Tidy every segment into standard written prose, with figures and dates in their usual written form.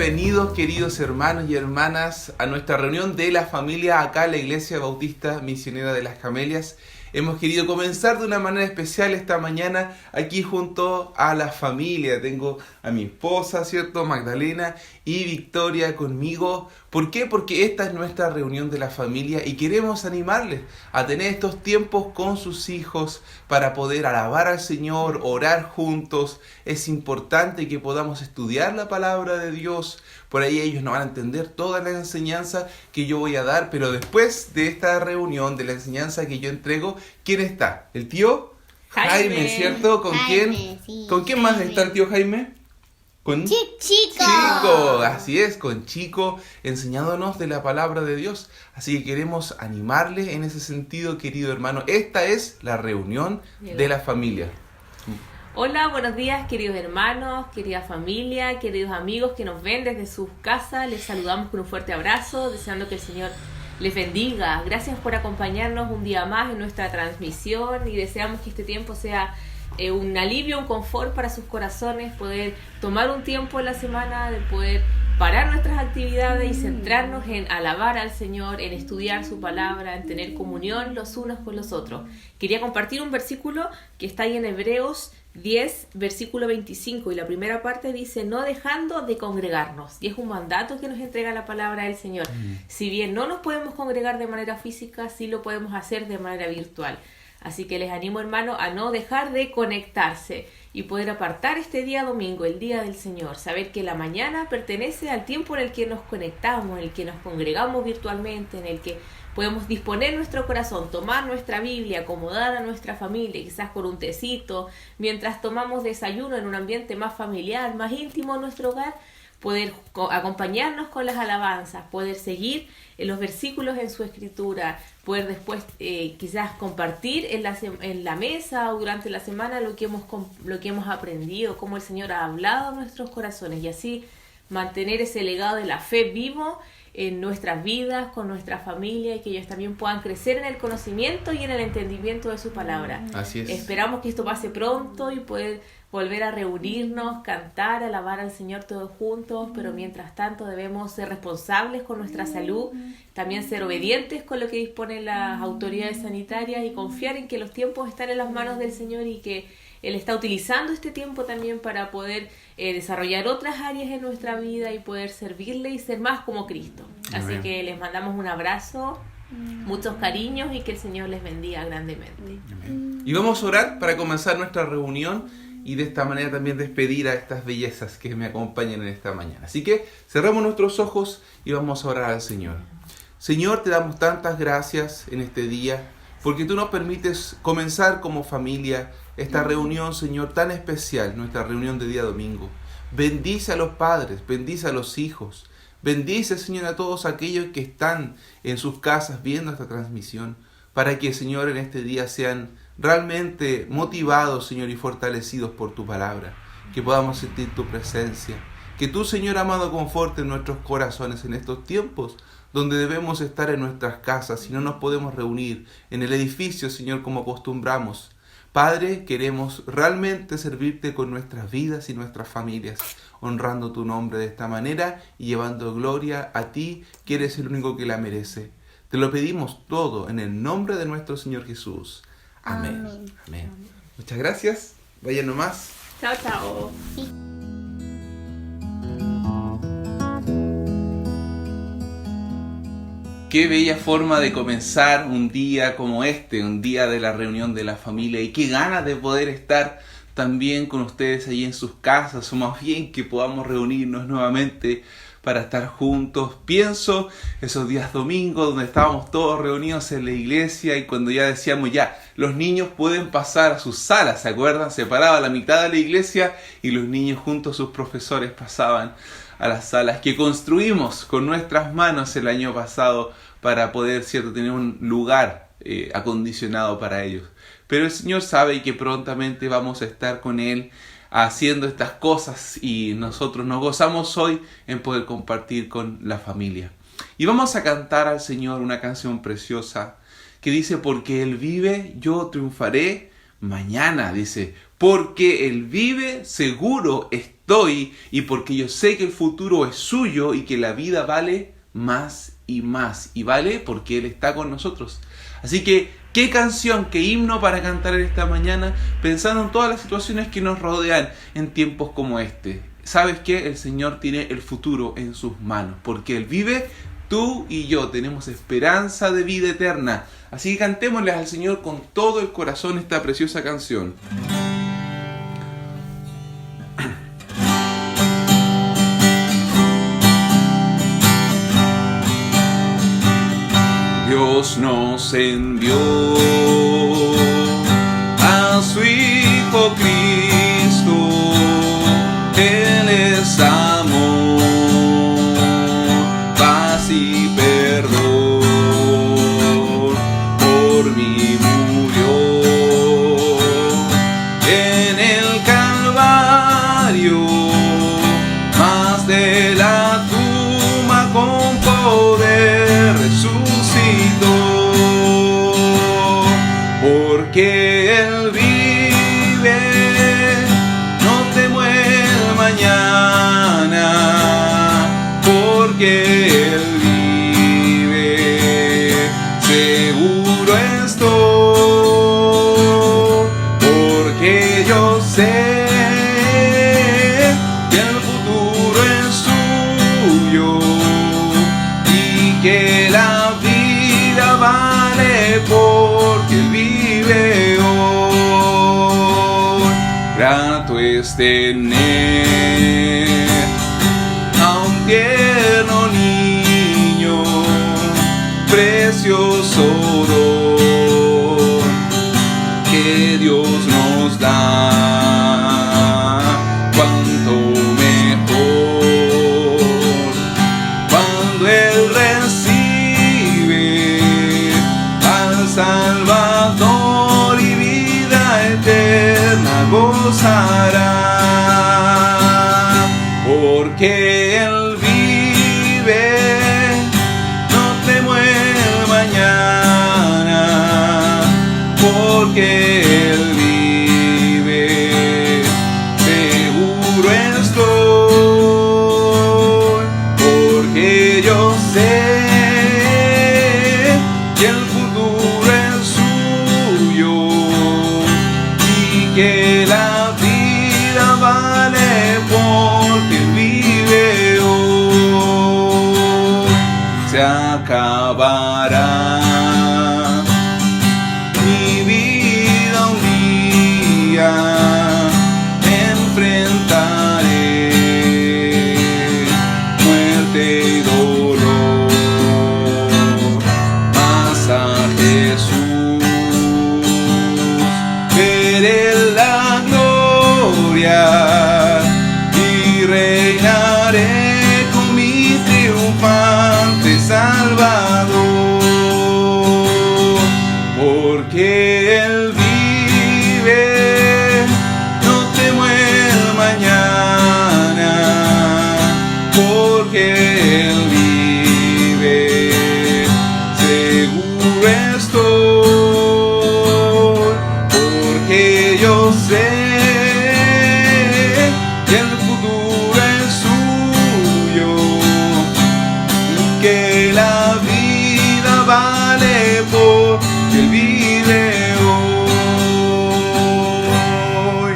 Bienvenidos, queridos hermanos y hermanas, a nuestra reunión de la familia acá en la Iglesia Bautista Misionera de las Camelias. Hemos querido comenzar de una manera especial esta mañana aquí junto a la familia. Tengo a mi esposa, ¿cierto? Magdalena y Victoria conmigo. ¿Por qué? Porque esta es nuestra reunión de la familia y queremos animarles a tener estos tiempos con sus hijos para poder alabar al Señor, orar juntos. Es importante que podamos estudiar la palabra de Dios. Por ahí ellos no van a entender toda la enseñanza que yo voy a dar, pero después de esta reunión, de la enseñanza que yo entrego, ¿quién está? ¿El tío? Jaime, ¿cierto? ¿Con quién? Sí, ¿Con quién más está el tío Jaime? Con Chico, así es, con Chico, enseñándonos de la palabra de Dios. Así que queremos animarles en ese sentido, querido hermano. Esta es la reunión de la familia. Hola, buenos días, queridos hermanos, querida familia, queridos amigos que nos ven desde sus casas. Les saludamos con un fuerte abrazo, deseando que el Señor les bendiga. Gracias por acompañarnos un día más en nuestra transmisión y deseamos que este tiempo sea un alivio, un confort para sus corazones, poder tomar un tiempo en la semana, de poder parar nuestras actividades y centrarnos en alabar al Señor, en estudiar su palabra, en tener comunión los unos con los otros. Quería compartir un versículo que está ahí en Hebreos 10, versículo 25, y la primera parte dice: no dejando de congregarnos, y es un mandato que nos entrega la palabra del Señor. Si bien no nos podemos congregar de manera física, sí lo podemos hacer de manera virtual. Así que les animo, hermano, a no dejar de conectarse y poder apartar este día domingo, el día del Señor. Saber que la mañana pertenece al tiempo en el que nos conectamos, en el que nos congregamos virtualmente, en el que podemos disponer nuestro corazón, tomar nuestra Biblia, acomodar a nuestra familia, quizás con un tecito, mientras tomamos desayuno en un ambiente más familiar, más íntimo en nuestro hogar, poder acompañarnos con las alabanzas, poder seguir los versículos en su escritura, poder después quizás compartir en la mesa o durante la semana lo que hemos aprendido, cómo el Señor ha hablado a nuestros corazones, y así mantener ese legado de la fe vivo en nuestras vidas, con nuestra familia, y que ellos también puedan crecer en el conocimiento y en el entendimiento de su palabra. Así es. Esperamos que esto pase pronto y poder volver a reunirnos, cantar, alabar al Señor todos juntos, pero mientras tanto debemos ser responsables con nuestra salud, también ser obedientes con lo que disponen las autoridades sanitarias y confiar en que los tiempos están en las manos del Señor y que Él está utilizando este tiempo también para poder desarrollar otras áreas en nuestra vida y poder servirle y ser más como Cristo. Así que les mandamos un abrazo, muchos cariños, y que el Señor les bendiga grandemente. Amén. Y vamos a orar para comenzar nuestra reunión y de esta manera también despedir a estas bellezas que me acompañan en esta mañana. Así que cerramos nuestros ojos y vamos a orar al Señor. Señor, te damos tantas gracias en este día, porque tú nos permites comenzar como familia esta reunión, Señor, tan especial, nuestra reunión de día domingo. Bendice a los padres, bendice a los hijos, bendice, Señor, a todos aquellos que están en sus casas viendo esta transmisión, para que, Señor, en este día sean realmente motivados, Señor, y fortalecidos por tu palabra, que podamos sentir tu presencia, que tú, Señor amado, conforte nuestros corazones en estos tiempos donde debemos estar en nuestras casas y no nos podemos reunir en el edificio, Señor, como acostumbramos. Padre, queremos realmente servirte con nuestras vidas y nuestras familias, honrando tu nombre de esta manera y llevando gloria a ti, que eres el único que la merece. Te lo pedimos todo en el nombre de nuestro Señor Jesús. Amén. Amén. Muchas gracias. Vayan nomás. Chao, chao. Qué bella forma de comenzar un día como este, un día de la reunión de la familia, y qué ganas de poder estar también con ustedes allí en sus casas, o más bien que podamos reunirnos nuevamente para estar juntos. Pienso esos días domingos donde estábamos todos reunidos en la iglesia y cuando ya decíamos ya, los niños pueden pasar a sus salas, ¿se acuerdan? Se paraba la mitad de la iglesia y los niños junto a sus profesores pasaban a las salas que construimos con nuestras manos el año pasado para poder, ¿cierto?, tener un lugar acondicionado para ellos. Pero el Señor sabe que prontamente vamos a estar con Él haciendo estas cosas y nosotros nos gozamos hoy en poder compartir con la familia. Y vamos a cantar al Señor una canción preciosa que dice: porque Él vive, yo triunfaré mañana. Dice, Porque Él vive, seguro estoy, y porque yo sé que el futuro es suyo y que la vida vale más y más. Y vale porque Él está con nosotros. Así que, qué canción, qué himno para cantar en esta mañana, pensando en todas las situaciones que nos rodean en tiempos como este. ¿Sabes qué? El Señor tiene el futuro en sus manos, porque Él vive, tú y yo tenemos esperanza de vida eterna. Así que cantémosle al Señor con todo el corazón esta preciosa canción. Dios nos envió a su Hijo Cristo, Él es amor, paz y perdón, por mí murió en el Calvario, más de la tumba con poder resucitó. Porque Él vive, no temo el mañana, porque Él vive, seguro estoy, porque yo sé que el futuro es suyo y que la vida vale porque Él vive hoy. Grato es tener a un tierno niño, precioso don que Dios nos da. Cuánto mejor cuando Él recibe al Salvador y vida eterna gozará. Porque Él vive, no temo el mañana, porque Él vive, seguro estoy, porque yo sé que el futuro es suyo y que la vida vale porque Él vive hoy. Se acabará mi vida un día, enfrentaré muerte y dolor, mas a Jesús veré la gloria y reinaré con mi triunfante Salvador. Porque Él vive, no temo el mañana, porque Él vive, seguro estoy, porque yo sé que el futuro es suyo y que la vida vale porque Él vive hoy.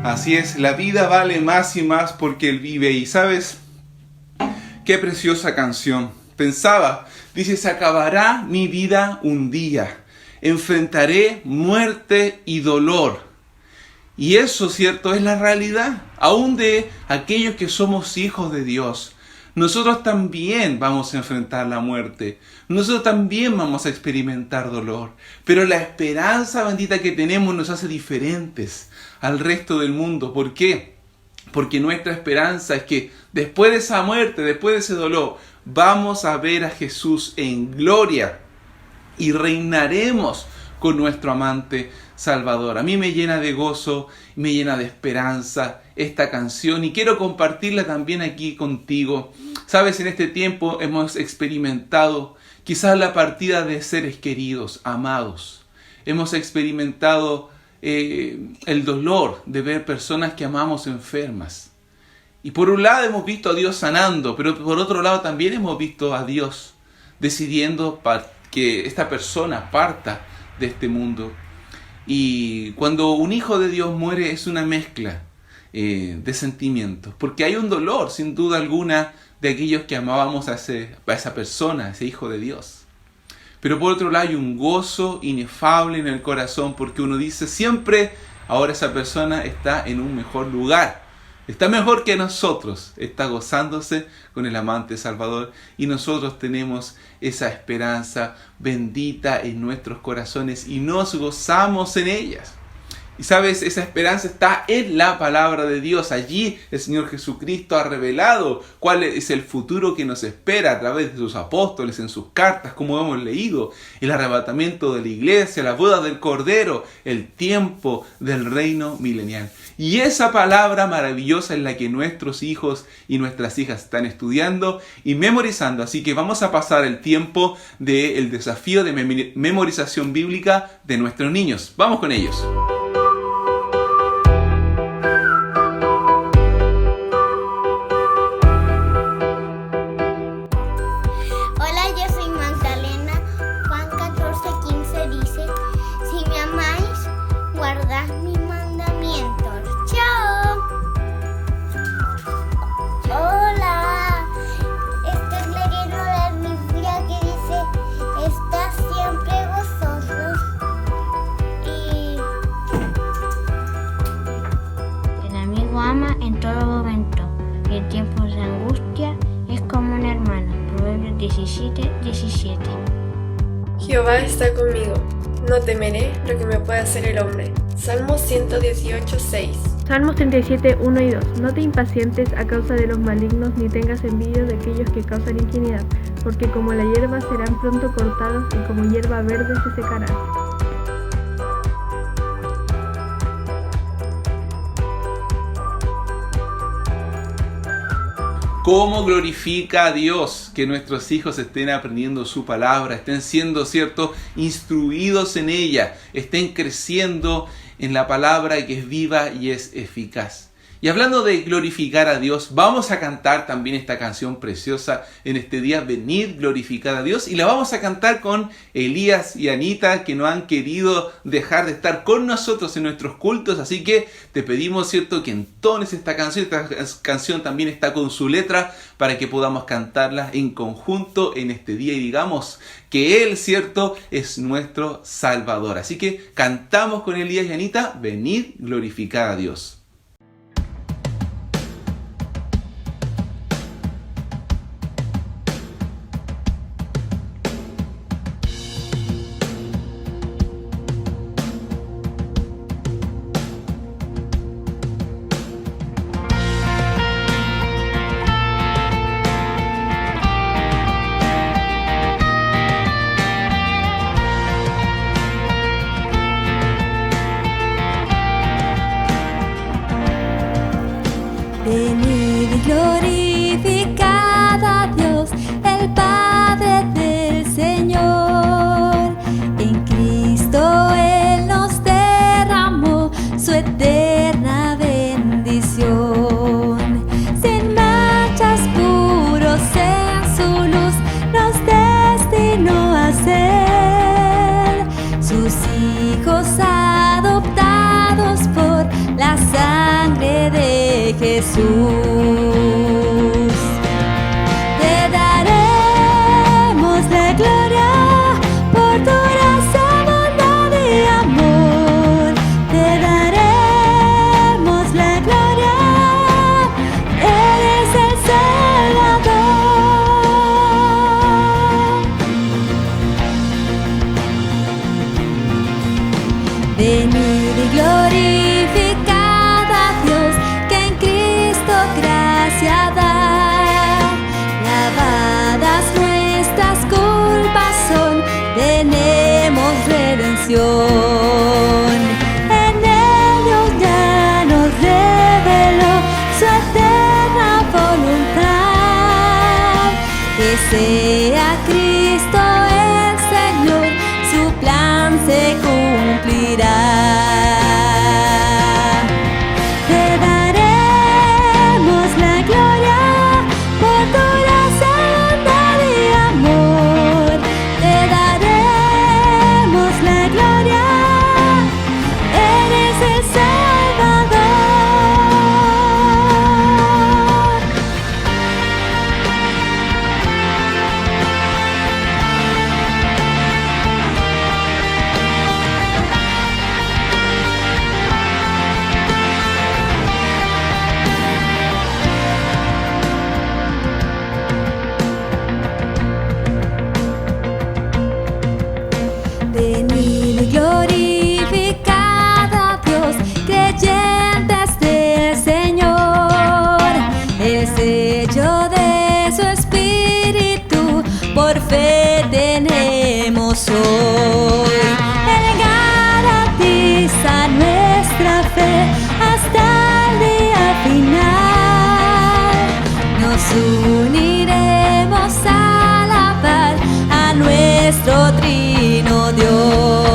Así es, la vida vale más y más porque Él vive. Y ¿sabes qué preciosa canción? Pensaba, dice, se acabará mi vida un día, enfrentaré muerte y dolor. Y eso, cierto, es la realidad, aún de aquellos que somos hijos de Dios. Nosotros también vamos a enfrentar la muerte. Nosotros también vamos a experimentar dolor. Pero la esperanza bendita que tenemos nos hace diferentes al resto del mundo. ¿Por qué? Porque nuestra esperanza es que después de esa muerte, después de ese dolor, vamos a ver a Jesús en gloria y reinaremos con nuestro amante Salvador. A mí me llena de gozo, me llena de esperanza esta canción y quiero compartirla también aquí contigo. Sabes, en este tiempo hemos experimentado quizás la partida de seres queridos, amados. Hemos experimentado el dolor de ver personas que amamos enfermas. Y por un lado hemos visto a Dios sanando, pero por otro lado también hemos visto a Dios decidiendo que esta persona parta de este mundo. Y cuando un hijo de Dios muere es una mezcla de sentimientos, porque hay un dolor sin duda alguna de aquellos que amábamos a esa persona, a ese hijo de Dios. Pero por otro lado hay un gozo inefable en el corazón, porque uno dice siempre, ahora esa persona está en un mejor lugar. Está mejor que nosotros, está gozándose con el amante Salvador, y nosotros tenemos esa esperanza bendita en nuestros corazones y nos gozamos en ellas. Y sabes, esa esperanza está en la palabra de Dios. Allí el Señor Jesucristo ha revelado cuál es el futuro que nos espera a través de sus apóstoles, en sus cartas, como hemos leído. El arrebatamiento de la iglesia, la boda del Cordero, el tiempo del reino milenial. Y esa palabra maravillosa es la que nuestros hijos y nuestras hijas están estudiando y memorizando. Así que vamos a pasar el tiempo del desafío de memorización bíblica de nuestros niños. Vamos con ellos. Ama en todo momento, y en tiempos de angustia es como un hermano. Proverbios 17:17. Jehová está conmigo, no temeré lo que me pueda hacer el hombre. Salmos 118:6. Salmos 37:1 y 2. No te impacientes a causa de los malignos, ni tengas envidia de aquellos que causan inquinidad, porque como la hierba serán pronto cortados, y como hierba verde se secarán. ¿Cómo glorifica a Dios que nuestros hijos estén aprendiendo su palabra, estén siendo, ¿cierto?, instruidos en ella, estén creciendo en la palabra que es viva y es eficaz? Y hablando de glorificar a Dios, vamos a cantar también esta canción preciosa en este día, Venid, glorificar a Dios, y la vamos a cantar con Elías y Anita, que no han querido dejar de estar con nosotros en nuestros cultos, así que te pedimos, ¿cierto?, que entones esta canción también está con su letra, para que podamos cantarla en conjunto en este día y digamos que Él, ¿cierto?, es nuestro Salvador. Así que cantamos con Elías y Anita, Venid, glorificar a Dios. Venid y glorificad a Dios, el Padre del Señor. En Cristo Él nos derramó su eterna bendición. Sin manchas, puros en su luz, nos destinó a ser sus hijos adoptados por la sangre de Jesús. Te daremos la gloria por tu gracia, bondad y amor. Te daremos la gloria, eres el Salvador. Venid y glorificad a Dios, que en Cristo gracia da. Lavadas nuestras culpas son, tenemos redención. En ellos ya nos reveló su eterna voluntad, que sea Cristo el Señor, su plan se cumplirá. Dios.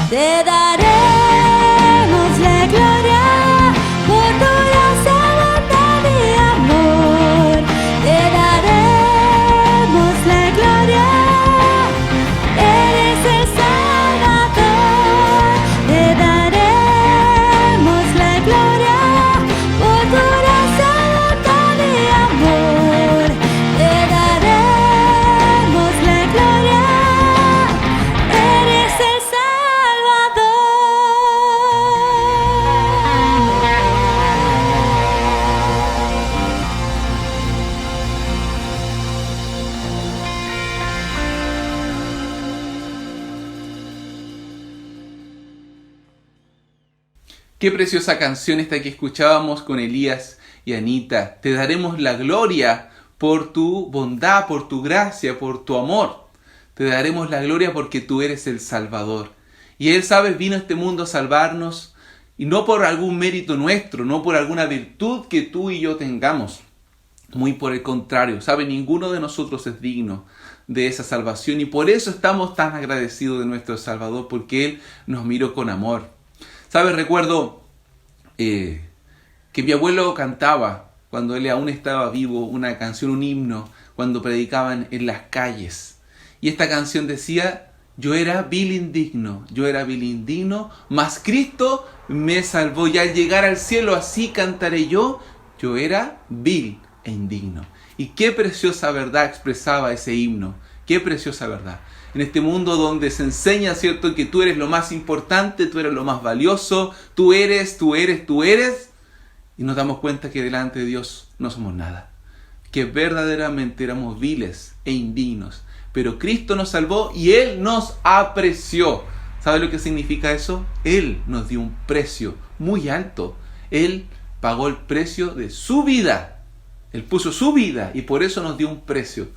Te daremos la gloria por tu gracia, bondad y amor. Te daremos la gloria, eres el Salvador. Te daremos la gloria por tu gracia, bondad y amor. Te daremos la gloria, eres el Salvador. Qué preciosa canción esta que escuchábamos con Elías y Anita. Te daremos la gloria por tu bondad, por tu gracia, por tu amor. Te daremos la gloria porque tú eres el Salvador. Y Él, sabes, vino a este mundo a salvarnos, y no por algún mérito nuestro, no por alguna virtud que tú y yo tengamos. Muy por el contrario, ¿sabe? Ninguno de nosotros es digno de esa salvación, y por eso estamos tan agradecidos de nuestro Salvador, porque Él nos miró con amor. ¿Sabes? Recuerdo que mi abuelo cantaba, cuando él aún estaba vivo, una canción, un himno, cuando predicaban en las calles. Y esta canción decía: yo era vil indigno, mas Cristo me salvó, y al llegar al cielo así cantaré yo era vil e indigno. Y qué preciosa verdad expresaba ese himno, qué preciosa verdad. En este mundo donde se enseña, ¿cierto?, que tú eres lo más importante, tú eres lo más valioso, tú eres, y nos damos cuenta que delante de Dios no somos nada, que verdaderamente éramos viles e indignos, pero Cristo nos salvó y Él nos apreció. ¿Sabe lo que significa eso? Él nos dio un precio muy alto. Él pagó el precio de su vida. Él puso su vida y por eso nos dio un precio.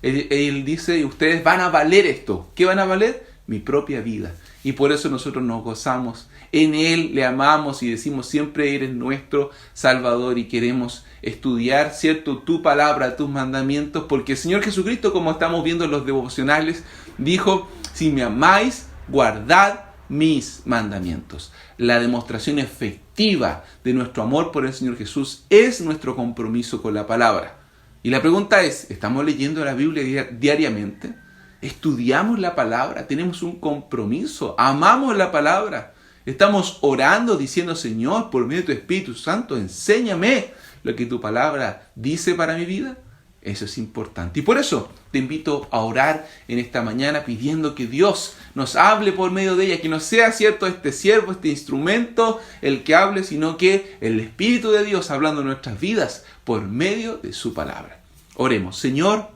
Él dice: ustedes van a valer esto. ¿Qué van a valer? Mi propia vida. Y por eso nosotros nos gozamos en Él, le amamos y decimos siempre: eres nuestro Salvador, y queremos estudiar, ¿cierto?, tu palabra, tus mandamientos, porque el Señor Jesucristo, como estamos viendo en los devocionales, dijo: si me amáis, guardad mis mandamientos. La demostración efectiva de nuestro amor por el Señor Jesús es nuestro compromiso con la palabra. Y la pregunta es: ¿estamos leyendo la Biblia diariamente? ¿Estudiamos la palabra? ¿Tenemos un compromiso? ¿Amamos la palabra? ¿Estamos orando diciendo: Señor, por medio de tu Espíritu Santo, enséñame lo que tu palabra dice para mi vida? Eso es importante. Y por eso te invito a orar en esta mañana pidiendo que Dios nos hable por medio de ella, que no sea, ¿cierto?, este siervo, este instrumento el que hable, sino que el Espíritu de Dios hablando en nuestras vidas por medio de su palabra. Oremos. Señor,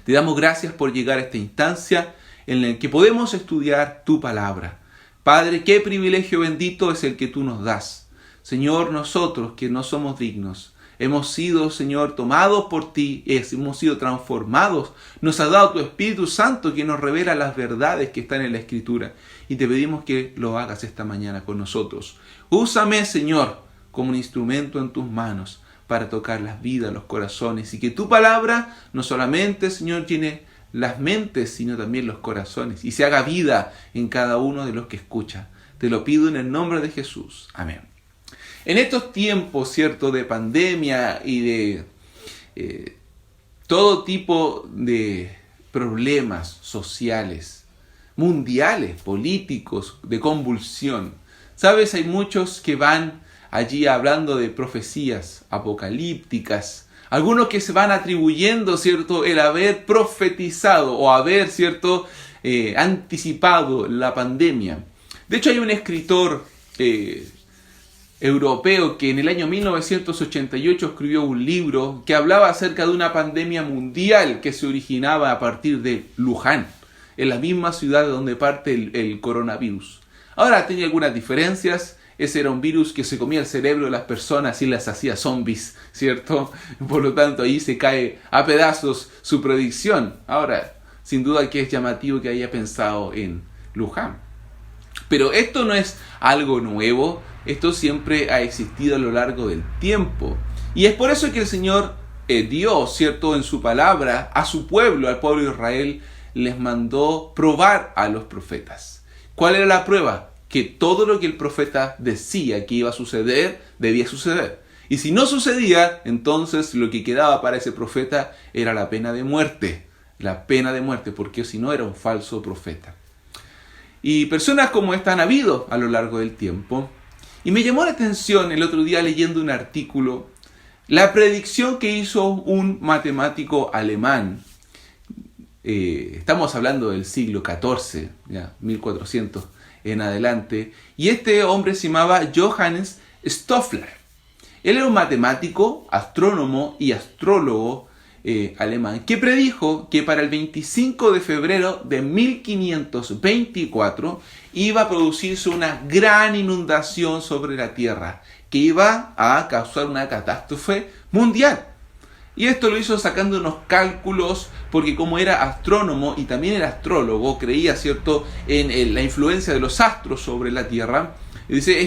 te damos gracias por llegar a esta instancia en la que podemos estudiar tu palabra. Padre, qué privilegio bendito es el que tú nos das. Señor, nosotros que no somos dignos, hemos sido, Señor, tomados por ti, hemos sido transformados. Nos has dado tu Espíritu Santo que nos revela las verdades que están en la Escritura. Y te pedimos que lo hagas esta mañana con nosotros. Úsame, Señor, como un instrumento en tus manos para tocar las vidas, los corazones. Y que tu palabra no solamente, Señor, llene las mentes, sino también los corazones. Y se haga vida en cada uno de los que escucha. Te lo pido en el nombre de Jesús. Amén. En estos tiempos, ¿cierto?, de pandemia y de todo tipo de problemas sociales, mundiales, políticos, de convulsión. ¿Sabes? Hay muchos que van allí hablando de profecías apocalípticas. Algunos que se van atribuyendo, ¿cierto?, el haber profetizado o haber, ¿cierto?, anticipado la pandemia. De hecho, hay un escritor europeo que en el año 1988 escribió un libro que hablaba acerca de una pandemia mundial que se originaba a partir de Wuhan, en la misma ciudad donde parte el coronavirus. Ahora tiene algunas diferencias. Ese era un virus que se comía el cerebro de las personas y las hacía zombies, ¿cierto? Por lo tanto, ahí se cae a pedazos su predicción. Ahora, sin duda que es llamativo que haya pensado en Wuhan. Pero esto no es algo nuevo, esto siempre ha existido a lo largo del tiempo. Y es por eso que el Señor dio, ¿cierto?, en su palabra a su pueblo, al pueblo de Israel, les mandó probar a los profetas. ¿Cuál era la prueba? Que todo lo que el profeta decía que iba a suceder, debía suceder. Y si no sucedía, entonces lo que quedaba para ese profeta era la pena de muerte. La pena de muerte, porque si no era un falso profeta. Y personas como esta han habido a lo largo del tiempo. Y me llamó la atención el otro día leyendo un artículo, la predicción que hizo un matemático alemán. Estamos hablando del siglo XIV, ya, 1400 en adelante. Y este hombre se llamaba Johannes Stoffler. Él era un matemático, astrónomo y astrólogo alemán que predijo que para el 25 de febrero de 1524 iba a producirse una gran inundación sobre la Tierra que iba a causar una catástrofe mundial. Y esto lo hizo sacando unos cálculos porque como era astrónomo y también era astrólogo, creía, ¿cierto?, en la influencia de los astros sobre la Tierra. Y dice,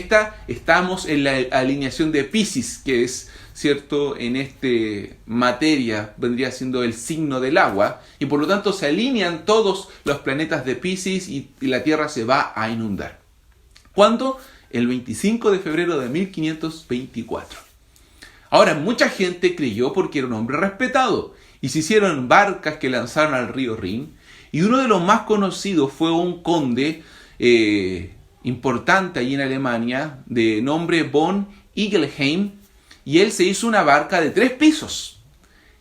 estamos en la alineación de Piscis, que es, ¿cierto?, en esta materia vendría siendo el signo del agua, y por lo tanto se alinean todos los planetas de Piscis y la Tierra se va a inundar. ¿Cuándo? El 25 de febrero de 1524. Ahora, mucha gente creyó porque era un hombre respetado, y se hicieron barcas que lanzaron al río Rin, y uno de los más conocidos fue un conde importante allí en Alemania, de nombre von Igelheim, y él se hizo una barca de 3 pisos.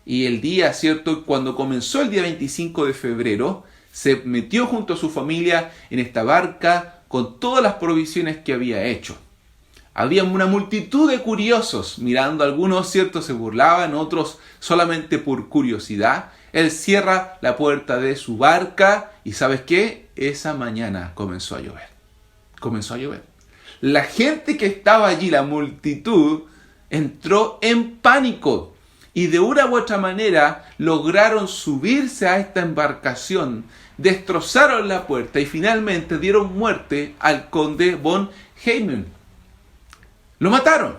Y el día, ¿cierto?, cuando comenzó el día 25 de febrero, se metió junto a su familia en esta barca con todas las provisiones que había hecho. Había una multitud de curiosos mirando, algunos, ¿cierto?, se burlaban, otros solamente por curiosidad. Él cierra la puerta de su barca y ¿sabes qué? Esa mañana comenzó a llover. Comenzó a llover. La gente que estaba allí, la multitud, entró en pánico y de una u otra manera lograron subirse a esta embarcación, destrozaron la puerta y finalmente dieron muerte al conde von Heimen. Lo mataron.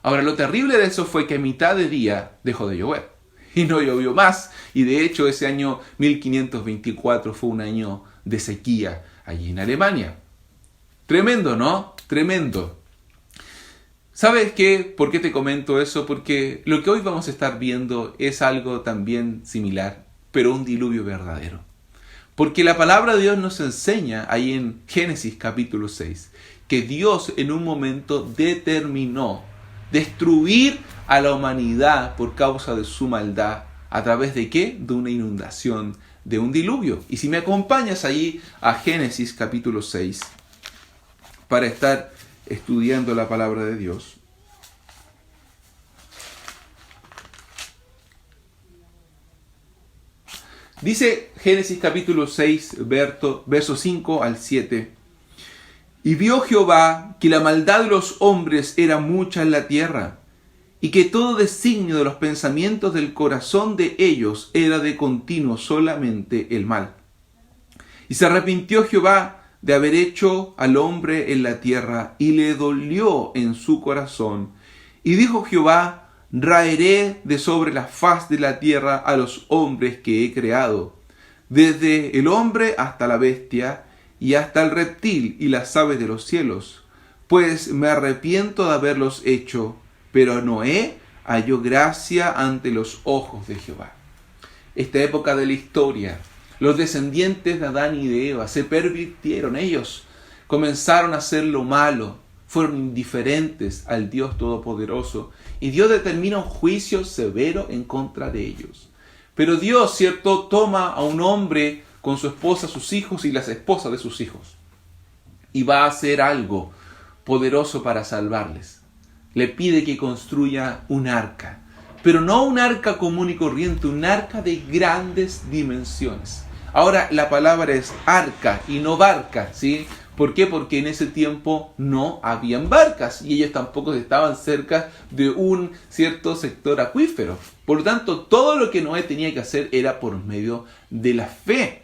Ahora, lo terrible de eso fue que a mitad de día dejó de llover y no llovió más, y de hecho ese año 1524 fue un año de sequía allí en Alemania. Tremendo, ¿no? Tremendo. ¿Sabes qué? ¿Por qué te comento eso? Porque lo que hoy vamos a estar viendo es algo también similar, pero un diluvio verdadero. Porque la palabra de Dios nos enseña ahí en Génesis capítulo 6 que Dios en un momento determinó destruir a la humanidad por causa de su maldad. ¿A través de qué? De una inundación, de un diluvio. Y si me acompañas allí a Génesis capítulo 6 para estar estudiando la palabra de Dios. Dice Génesis capítulo 6, verso 5 al 7. Y vio Jehová que la maldad de los hombres era mucha en la tierra, y que todo designio de los pensamientos del corazón de ellos era de continuo solamente el mal. Y se arrepintió Jehová de haber hecho al hombre en la tierra, y le dolió en su corazón. Y dijo Jehová, raeré de sobre la faz de la tierra a los hombres que he creado, desde el hombre hasta la bestia, y hasta el reptil y las aves de los cielos, pues me arrepiento de haberlos hecho. Pero Noé halló gracia ante los ojos de Jehová. Esta época de la historia, los descendientes de Adán y de Eva se pervirtieron. Ellos comenzaron a hacer lo malo, fueron indiferentes al Dios Todopoderoso, y Dios determina un juicio severo en contra de ellos. Pero Dios, ¿cierto?, toma a un hombre con su esposa, sus hijos y las esposas de sus hijos, y va a hacer algo poderoso para salvarles. Le pide que construya un arca, pero no un arca común y corriente, un arca de grandes dimensiones. Ahora, la palabra es arca y no barca, ¿sí? ¿Por qué? Porque en ese tiempo no habían barcas y ellos tampoco estaban cerca de un cierto sector acuífero. Por lo tanto, todo lo que Noé tenía que hacer era por medio de la fe.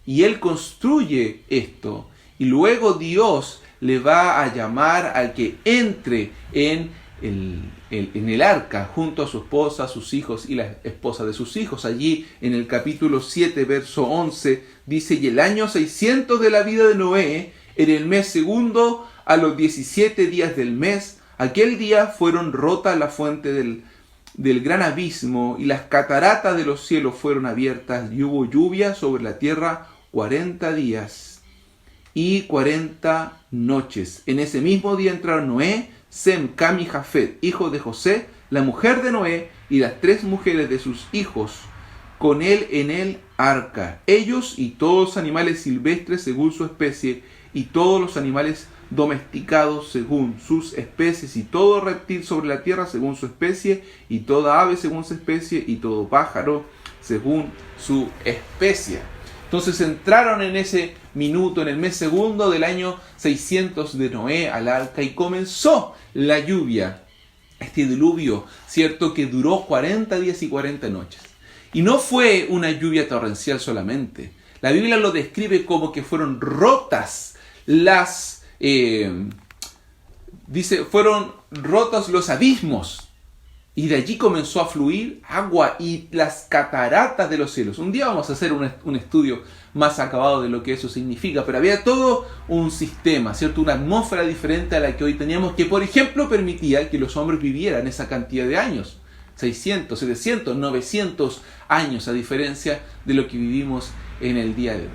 Y él construye esto, y luego Dios le va a llamar al que entre en en el arca, junto a su esposa, sus hijos y la esposa de sus hijos. Allí en el capítulo 7, verso 11, dice: y el año 600 de la vida de Noé, en el mes segundo, a los 17 días del mes, aquel día fueron rotas la fuente del gran abismo, y las cataratas de los cielos fueron abiertas, y hubo lluvia sobre la tierra 40 días y 40 noches. En ese mismo día entraron Noé, Sem, Cam y Jafet, hijos de José, la mujer de Noé, y las 3 mujeres de sus hijos, con él en el arca, ellos y todos los animales silvestres según su especie, y todos los animales domesticados según sus especies, y todo reptil sobre la tierra según su especie, y toda ave según su especie, y todo pájaro según su especie. Entonces entraron en ese minuto, en el mes segundo del año 600 de Noé, al arca, y comenzó la lluvia, este diluvio, cierto, que duró 40 días y 40 noches. Y no fue una lluvia torrencial solamente. La Biblia lo describe como que fueron rotas fueron rotos los abismos, y de allí comenzó a fluir agua y las cataratas de los cielos. Un día vamos a hacer un estudio más acabado de lo que eso significa, pero había todo un sistema, ¿cierto? Una atmósfera diferente a la que hoy teníamos, que por ejemplo permitía que los hombres vivieran esa cantidad de años, 600, 700, 900 años, a diferencia de lo que vivimos en el día de hoy.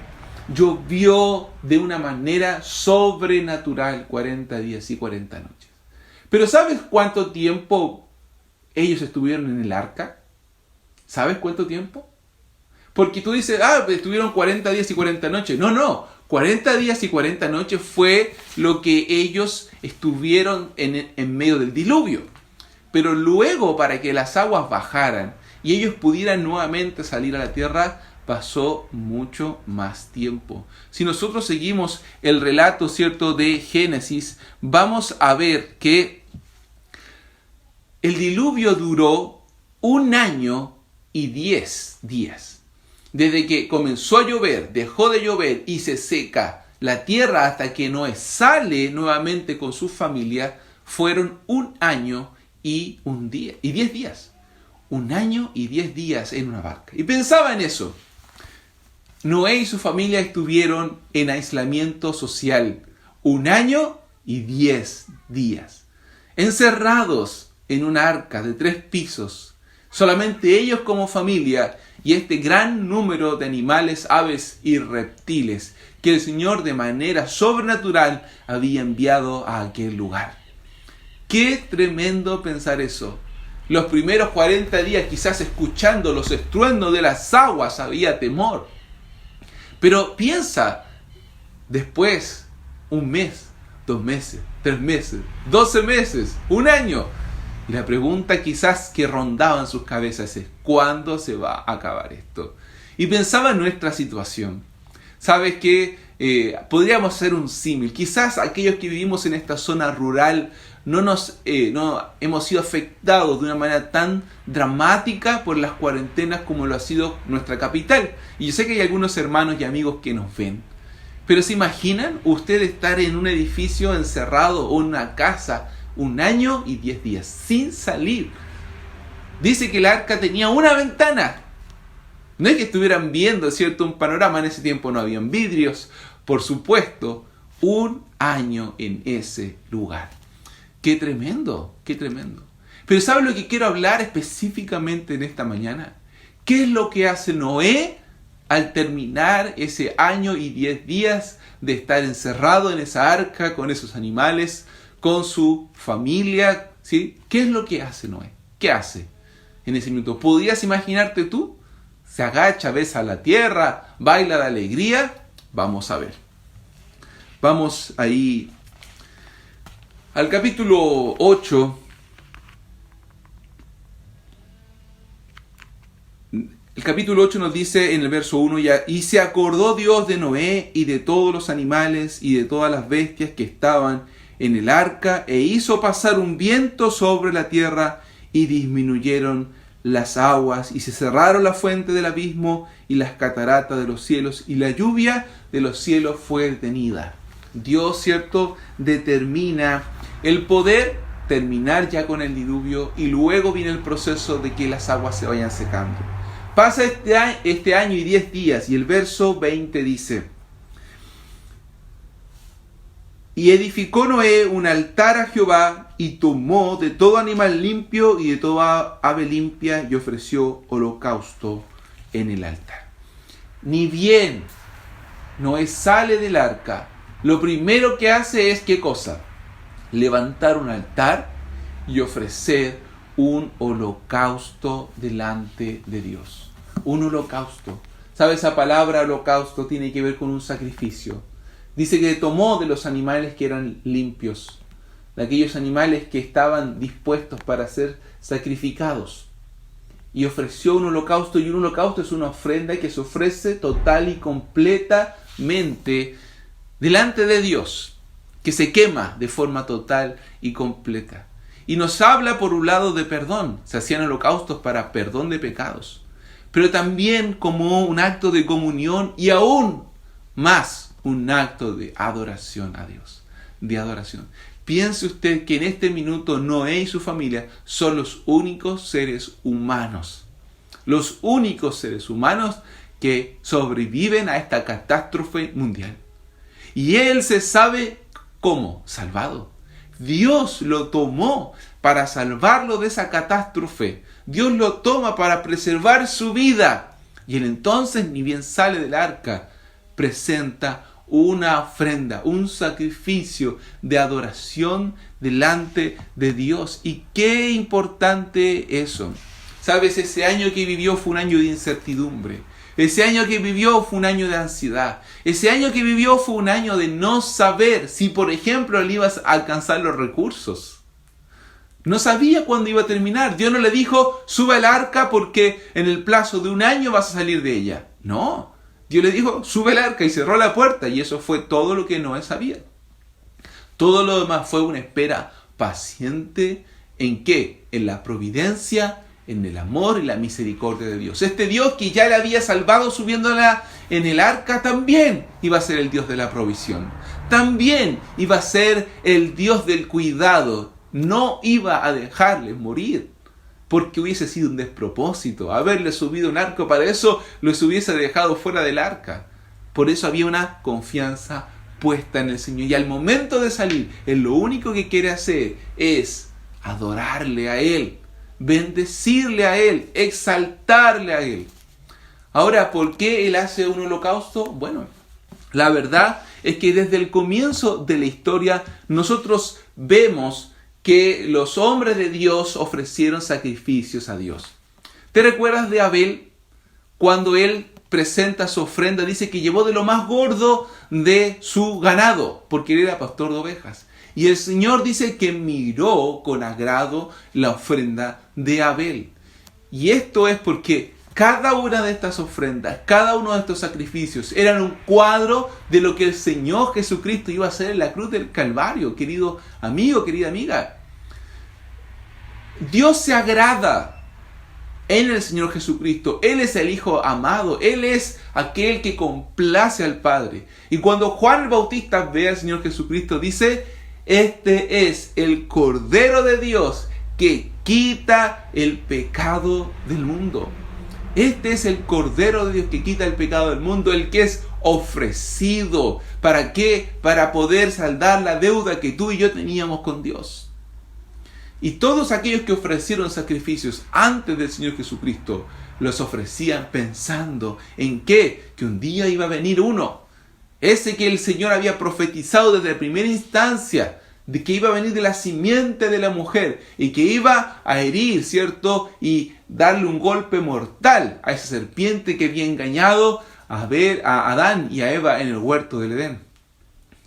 Llovió de una manera sobrenatural 40 días y 40 noches. Pero ¿sabes cuánto tiempo ellos estuvieron en el arca? ¿Sabes cuánto tiempo? Porque tú dices, estuvieron 40 días y 40 noches. No, 40 días y 40 noches fue lo que ellos estuvieron en medio del diluvio. Pero luego, para que las aguas bajaran y ellos pudieran nuevamente salir a la tierra, pasó mucho más tiempo. Si nosotros seguimos el relato, ¿cierto?, de Génesis, vamos a ver que el diluvio duró 1 año y 10 días. Desde que comenzó a llover, dejó de llover y se seca la tierra hasta que Noé sale nuevamente con su familia, fueron 1 año y 10 días. 1 año y 10 días en una barca. Y pensaba en eso. Noé y su familia estuvieron en aislamiento social 1 año y 10 días, encerrados en un arca de 3 pisos, solamente ellos como familia y este gran número de animales, aves y reptiles que el Señor de manera sobrenatural había enviado a aquel lugar. ¡Qué tremendo pensar eso! Los primeros 40 días, quizás escuchando los estruendos de las aguas, había temor. Pero piensa, después, 1 mes, 2 meses, 3 meses, 12 meses, 1 año. Y la pregunta quizás que rondaba en sus cabezas es, ¿cuándo se va a acabar esto? Y pensaba en nuestra situación. ¿Sabes qué? Podríamos hacer un símil. Quizás aquellos que vivimos en esta zona rural no hemos sido afectados de una manera tan dramática por las cuarentenas como lo ha sido nuestra capital. Y yo sé que hay algunos hermanos y amigos que nos ven. Pero ¿se imaginan usted estar en un edificio encerrado o en una casa 1 año y 10 días sin salir? Dice que el arca tenía una ventana. No es que estuvieran viendo, ¿cierto?, un panorama. En ese tiempo no habían vidrios. Por supuesto, 1 año en ese lugar. ¡Qué tremendo! ¡Qué tremendo! Pero ¿sabe lo que quiero hablar específicamente en esta mañana? ¿Qué es lo que hace Noé al terminar ese 1 año y 10 días de estar encerrado en esa arca con esos animales, con su familia? ¿Sí? ¿Qué es lo que hace Noé? ¿Qué hace en ese minuto? ¿Podrías imaginarte tú? Se agacha, besa la tierra, baila de alegría. Vamos a ver. Vamos ahí al capítulo 8. El capítulo 8 nos dice en el verso 1, y se acordó Dios de Noé y de todos los animales y de todas las bestias que estaban en el arca, e hizo pasar un viento sobre la tierra, y disminuyeron las aguas, y se cerraron la fuente del abismo y las cataratas de los cielos, y la lluvia de los cielos fue detenida. Dios, ¿cierto?, determina el poder terminar ya con el diluvio y luego viene el proceso de que las aguas se vayan secando. Pasa este año y 10 días y el verso 20 dice: y edificó Noé un altar a Jehová y tomó de todo animal limpio y de toda ave limpia y ofreció holocausto en el altar. Ni bien Noé sale del arca, lo primero que hace es, ¿qué cosa? Levantar un altar y ofrecer un holocausto delante de Dios. Un holocausto. ¿Sabe? Esa palabra holocausto tiene que ver con un sacrificio. Dice que tomó de los animales que eran limpios, de aquellos animales que estaban dispuestos para ser sacrificados, y ofreció un holocausto. Y un holocausto es una ofrenda que se ofrece total y completamente delante de Dios, que se quema de forma total y completa. Y nos habla por un lado de perdón. Se hacían holocaustos para perdón de pecados, pero también como un acto de comunión y aún más un acto de adoración a Dios, de adoración. Piense usted que en este minuto Noé y su familia son los únicos seres humanos que sobreviven a esta catástrofe mundial. Y él se sabe ¿cómo? Salvado. Dios lo tomó para salvarlo de esa catástrofe. Dios lo toma para preservar su vida. Y él entonces, ni bien sale del arca, presenta una ofrenda, un sacrificio de adoración delante de Dios. Y qué importante eso. Sabes, ese año que vivió fue un año de incertidumbre. Ese año que vivió fue un año de ansiedad. Ese año que vivió fue un año de no saber si, por ejemplo, él iba a alcanzar los recursos. No sabía cuándo iba a terminar. Dios no le dijo, sube al arca porque en el plazo de un año vas a salir de ella. No. Dios le dijo, sube al arca, y cerró la puerta. Y eso fue todo lo que Noé sabía. Todo lo demás fue una espera paciente. ¿En qué? En la providencia, en el amor y la misericordia de Dios. Este Dios que ya le había salvado subiéndola en el arca, también iba a ser el Dios de la provisión. También iba a ser el Dios del cuidado. No iba a dejarles morir, porque hubiese sido un despropósito haberle subido un arco. Para eso los hubiese dejado fuera del arca. Por eso había una confianza puesta en el Señor. Y al momento de salir, Él lo único que quiere hacer es adorarle a Él, bendecirle a Él, exaltarle a Él. Ahora, ¿por qué Él hace un holocausto? Bueno, la verdad es que desde el comienzo de la historia nosotros vemos que los hombres de Dios ofrecieron sacrificios a Dios. ¿Te recuerdas de Abel? Cuando él presenta su ofrenda, dice que llevó de lo más gordo de su ganado, porque él era pastor de ovejas. Y el Señor dice que miró con agrado la ofrenda de Abel. Y esto es porque cada una de estas ofrendas, cada uno de estos sacrificios, eran un cuadro de lo que el Señor Jesucristo iba a hacer en la cruz del Calvario. Querido amigo, querida amiga, Dios se agrada en el Señor Jesucristo. Él es el Hijo amado. Él es aquel que complace al Padre. Y cuando Juan el Bautista ve al Señor Jesucristo, dice, este es el Cordero de Dios que quita el pecado del mundo. Este es el Cordero de Dios que quita el pecado del mundo, el que es ofrecido. ¿Para qué? Para poder saldar la deuda que tú y yo teníamos con Dios. Y todos aquellos que ofrecieron sacrificios antes del Señor Jesucristo, los ofrecían pensando en ¿qué? Que un día iba a venir uno. Ese que el Señor había profetizado desde la primera instancia, de que iba a venir de la simiente de la mujer y que iba a herir, ¿cierto? Y darle un golpe mortal a esa serpiente que había engañado a Adán y a Eva en el huerto del Edén.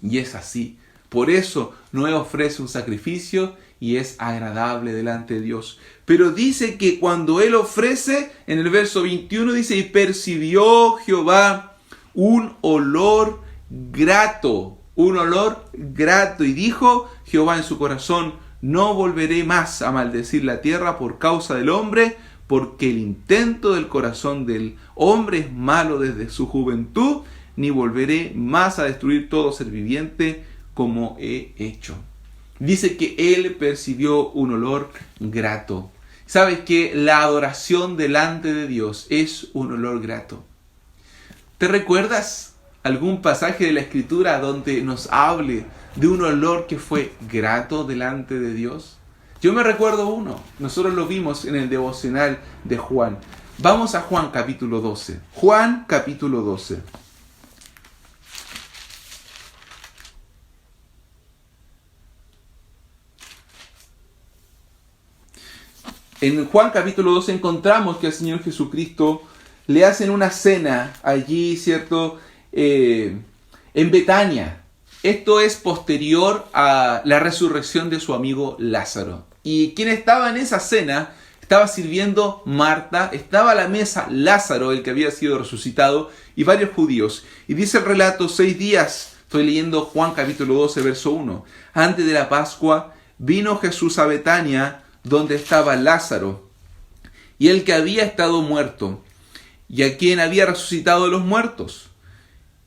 Y es así. Por eso Noé ofrece un sacrificio y es agradable delante de Dios. Pero dice que cuando él ofrece, en el verso 21 dice, y percibió Jehová un olor grato, y dijo Jehová en su corazón, no volveré más a maldecir la tierra por causa del hombre, porque el intento del corazón del hombre es malo desde su juventud, ni volveré más a destruir todo ser viviente como he hecho. Dice que él percibió un olor grato. ¿Sabes que la adoración delante de Dios es un olor grato? ¿Te recuerdas algún pasaje de la Escritura donde nos hable de un olor que fue grato delante de Dios? Yo me recuerdo uno. Nosotros lo vimos en el devocional de Juan. Vamos a Juan capítulo 12. Juan capítulo 12. En Juan capítulo 12 encontramos que al Señor Jesucristo le hacen una cena allí, ¿cierto? En Betania. Esto es posterior a la resurrección de su amigo Lázaro. Y quien estaba en esa cena, estaba sirviendo Marta, estaba a la mesa Lázaro, el que había sido resucitado, y varios judíos. Y dice el relato, 6 días, estoy leyendo Juan capítulo 12, verso 1. Antes de la Pascua, vino Jesús a Betania, donde estaba Lázaro, y el que había estado muerto, y a quien había resucitado de los muertos.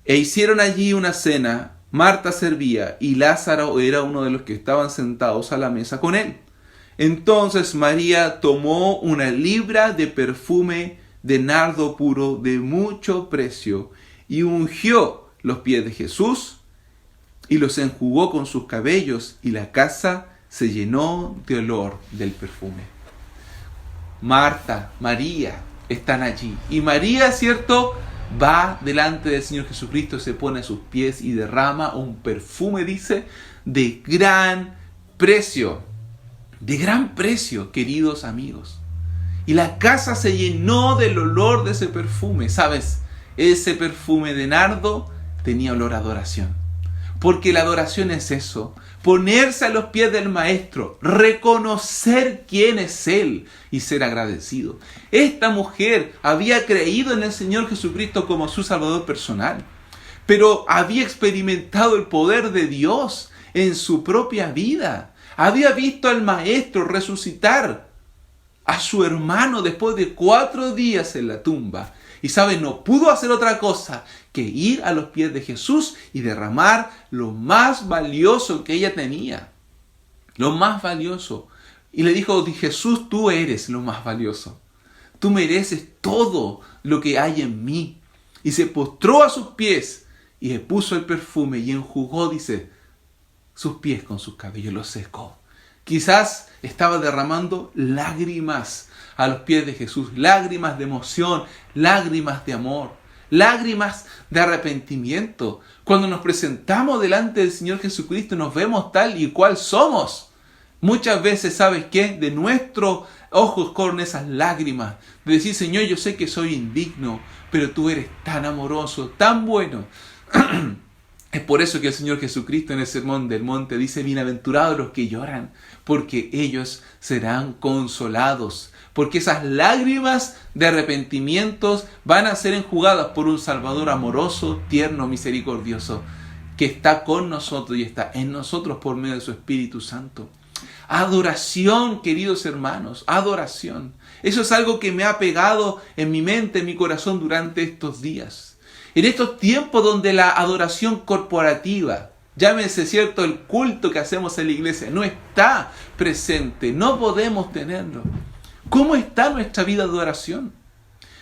E hicieron allí una cena. Marta servía, y Lázaro era uno de los que estaban sentados a la mesa con él. Entonces María tomó una libra de perfume de nardo puro de mucho precio, y ungió los pies de Jesús, y los enjugó con sus cabellos, y la casa se llenó de olor del perfume. Marta, María están allí. Y María, ¿cierto?, va delante del Señor Jesucristo, se pone a sus pies y derrama un perfume, dice, de gran precio. De gran precio, queridos amigos. Y la casa se llenó del olor de ese perfume. ¿Sabes? Ese perfume de nardo tenía olor a adoración. Porque la adoración es eso. Ponerse a los pies del Maestro, reconocer quién es Él y ser agradecido. Esta mujer había creído en el Señor Jesucristo como su Salvador personal, pero había experimentado el poder de Dios en su propia vida. Había visto al Maestro resucitar a su hermano después de 4 días en la tumba. Y sabe, no pudo hacer otra cosa que ir a los pies de Jesús y derramar lo más valioso que ella tenía. Lo más valioso. Y le dijo, Jesús, tú eres lo más valioso. Tú mereces todo lo que hay en mí. Y se postró a sus pies y le puso el perfume y enjugó, dice, sus pies con sus cabellos, los secó. Quizás estaba derramando lágrimas a los pies de Jesús, lágrimas de emoción, lágrimas de amor, lágrimas de arrepentimiento. Cuando nos presentamos delante del Señor Jesucristo, nos vemos tal y cual somos. Muchas veces, ¿sabes qué? De nuestros ojos corren esas lágrimas, de decir, Señor, yo sé que soy indigno, pero tú eres tan amoroso, tan bueno. Es por eso que el Señor Jesucristo en el Sermón del Monte dice, bienaventurados los que lloran, porque ellos serán consolados. Porque esas lágrimas de arrepentimientos van a ser enjugadas por un Salvador amoroso, tierno, misericordioso, que está con nosotros y está en nosotros por medio de su Espíritu Santo. Adoración, queridos hermanos, adoración. Eso es algo que me ha pegado en mi mente, en mi corazón durante estos días. En estos tiempos donde la adoración corporativa, llámese, ¿cierto?, el culto que hacemos en la iglesia, no está presente, no podemos tenerlo. ¿Cómo está nuestra vida de adoración?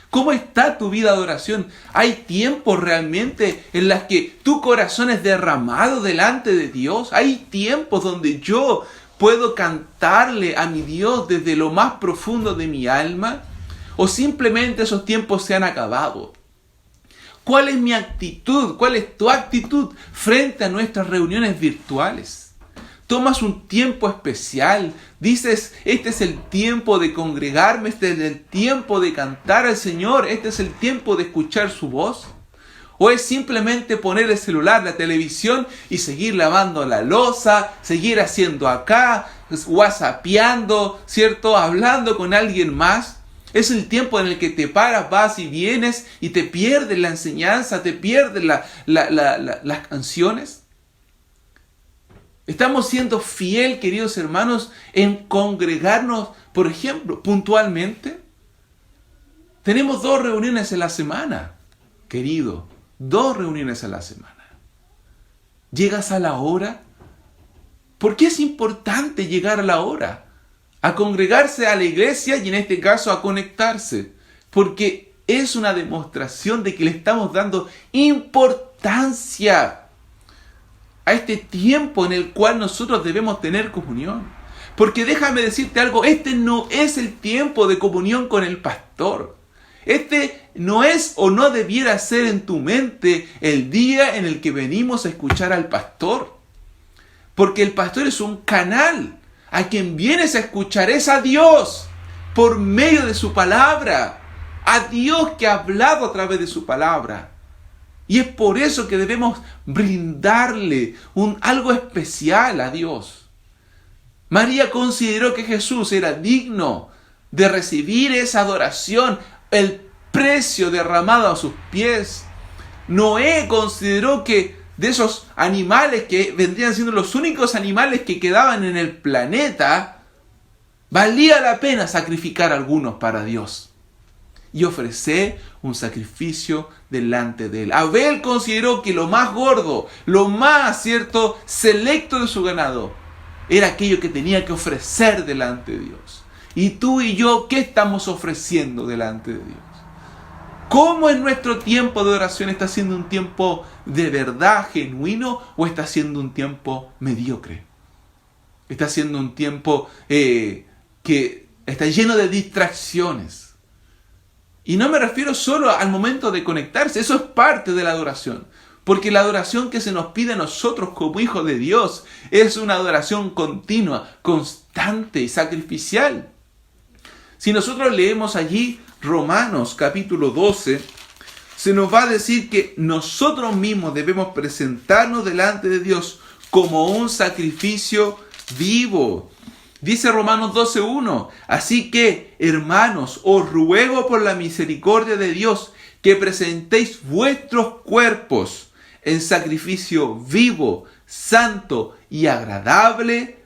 ¿Cómo está tu vida de adoración? ¿Hay tiempos realmente en las que tu corazón es derramado delante de Dios? ¿Hay tiempos donde yo puedo cantarle a mi Dios desde lo más profundo de mi alma? ¿O simplemente esos tiempos se han acabado? ¿Cuál es mi actitud? ¿Cuál es tu actitud frente a nuestras reuniones virtuales? Tomas un tiempo especial, dices, este es el tiempo de congregarme, este es el tiempo de cantar al Señor, este es el tiempo de escuchar su voz. ¿O es simplemente poner el celular, la televisión y seguir lavando la loza, seguir haciendo acá, whatsappeando, ¿cierto?, hablando con alguien más? Es el tiempo en el que te paras, vas y vienes y te pierdes la enseñanza, te pierdes las canciones. Estamos siendo fiel, queridos hermanos, en congregarnos, por ejemplo, puntualmente. Tenemos 2 reuniones en la semana, querido, 2 reuniones a la semana. ¿Llegas a la hora? ¿Por qué es importante llegar a la hora? A congregarse a la iglesia y en este caso a conectarse. Porque es una demostración de que le estamos dando importancia a este tiempo en el cual nosotros debemos tener comunión. Porque déjame decirte algo, este no es el tiempo de comunión con el pastor. Este no es o no debiera ser en tu mente el día en el que venimos a escuchar al pastor. Porque el pastor es un canal. A quien vienes a escuchar es a Dios por medio de su palabra. A Dios que ha hablado a través de su palabra. Y es por eso que debemos brindarle algo especial a Dios. María consideró que Jesús era digno de recibir esa adoración, el precio derramado a sus pies. Noé consideró que de esos animales que vendrían siendo los únicos animales que quedaban en el planeta, valía la pena sacrificar algunos para Dios y ofrecer un sacrificio delante de él. Abel consideró que lo más gordo, lo más selecto de su ganado, era aquello que tenía que ofrecer delante de Dios. Y tú y yo, ¿qué estamos ofreciendo delante de Dios? ¿Cómo en nuestro tiempo de oración está siendo un tiempo de verdad genuino o está siendo un tiempo mediocre? Está siendo un tiempo que está lleno de distracciones. Y no me refiero solo al momento de conectarse, eso es parte de la adoración. Porque la adoración que se nos pide a nosotros como hijos de Dios es una adoración continua, constante y sacrificial. Si nosotros leemos allí Romanos capítulo 12, se nos va a decir que nosotros mismos debemos presentarnos delante de Dios como un sacrificio vivo. Dice Romanos 12:1, así que, hermanos, os ruego por la misericordia de Dios que presentéis vuestros cuerpos en sacrificio vivo, santo y agradable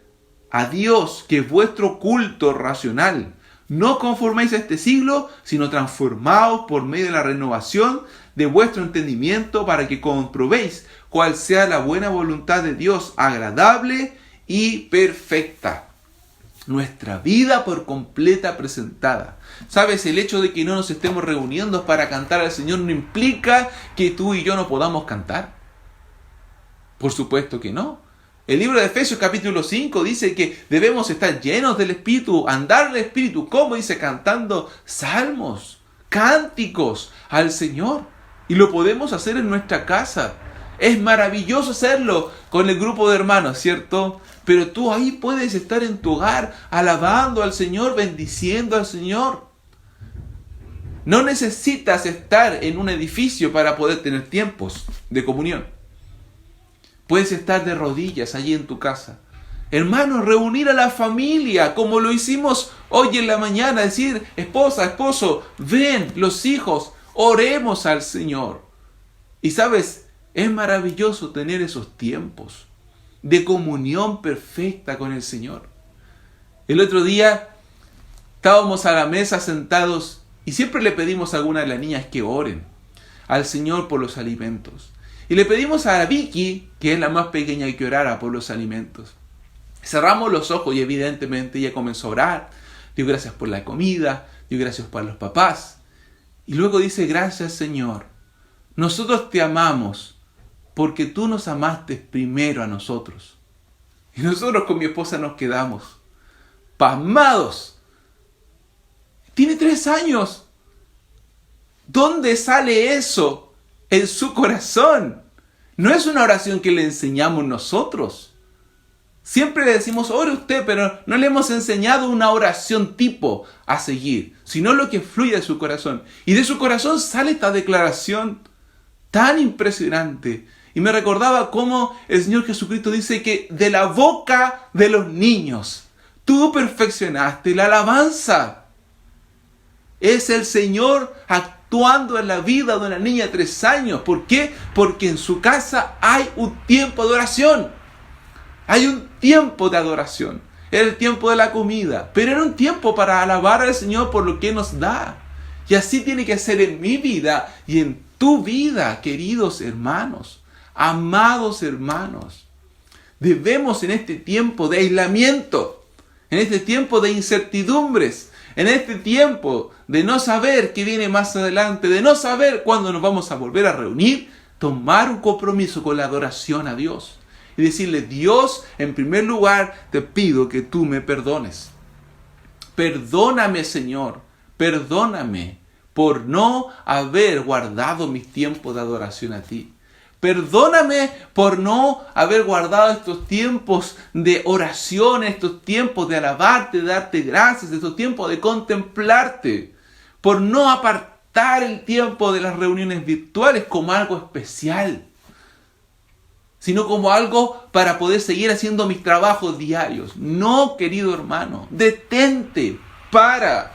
a Dios, que es vuestro culto racional. No conforméis a este siglo, sino transformaos por medio de la renovación de vuestro entendimiento para que comprobéis cuál sea la buena voluntad de Dios, agradable y perfecta. Nuestra vida por completa presentada. ¿Sabes? El hecho de que no nos estemos reuniendo para cantar al Señor no implica que tú y yo no podamos cantar. Por supuesto que no. El libro de Efesios capítulo 5 dice que debemos estar llenos del Espíritu, andar del Espíritu. ¿Cómo? Dice, cantando salmos, cánticos al Señor. Y lo podemos hacer en nuestra casa. Es maravilloso hacerlo con el grupo de hermanos, ¿cierto? Pero tú ahí puedes estar en tu hogar alabando al Señor, bendiciendo al Señor. No necesitas estar en un edificio para poder tener tiempos de comunión. Puedes estar de rodillas allí en tu casa. Hermanos, reunir a la familia, como lo hicimos hoy en la mañana. Decir, esposa, esposo, ven, los hijos, oremos al Señor. Y sabes, es maravilloso tener esos tiempos de comunión perfecta con el Señor. El otro día estábamos a la mesa sentados y siempre le pedimos a alguna de las niñas que oren al Señor por los alimentos. Y le pedimos a Vicky, que es la más pequeña, que orara por los alimentos. Cerramos los ojos y evidentemente ella comenzó a orar. Dio gracias por la comida, dio gracias por los papás. Y luego dice, gracias Señor, nosotros te amamos porque tú nos amaste primero a nosotros. Y nosotros con mi esposa nos quedamos pasmados. Tiene 3 años. ¿Dónde sale eso en su corazón? No es una oración que le enseñamos nosotros. Siempre le decimos, ore usted, pero no le hemos enseñado una oración tipo a seguir, sino lo que fluye de su corazón. Y de su corazón sale esta declaración tan impresionante. Y me recordaba cómo el Señor Jesucristo dice que de la boca de los niños tú perfeccionaste la alabanza. Es el Señor actuando en la vida de una niña de 3 años. ¿Por qué? Porque en su casa hay un tiempo de oración. Hay un tiempo de adoración. Era el tiempo de la comida. Pero era un tiempo para alabar al Señor por lo que nos da. Y así tiene que ser en mi vida y en tu vida, queridos hermanos. Amados hermanos. Debemos en este tiempo de aislamiento, en este tiempo de incertidumbres, en este tiempo de no saber qué viene más adelante, de no saber cuándo nos vamos a volver a reunir, tomar un compromiso con la adoración a Dios y decirle: Dios, en primer lugar, te pido que tú me perdones. Perdóname, Señor, perdóname por no haber guardado mis tiempos de adoración a ti. Perdóname por no haber guardado estos tiempos de oración, estos tiempos de alabarte, de darte gracias, estos tiempos de contemplarte. Por no apartar el tiempo de las reuniones virtuales como algo especial, sino como algo para poder seguir haciendo mis trabajos diarios. No, querido hermano, detente, para.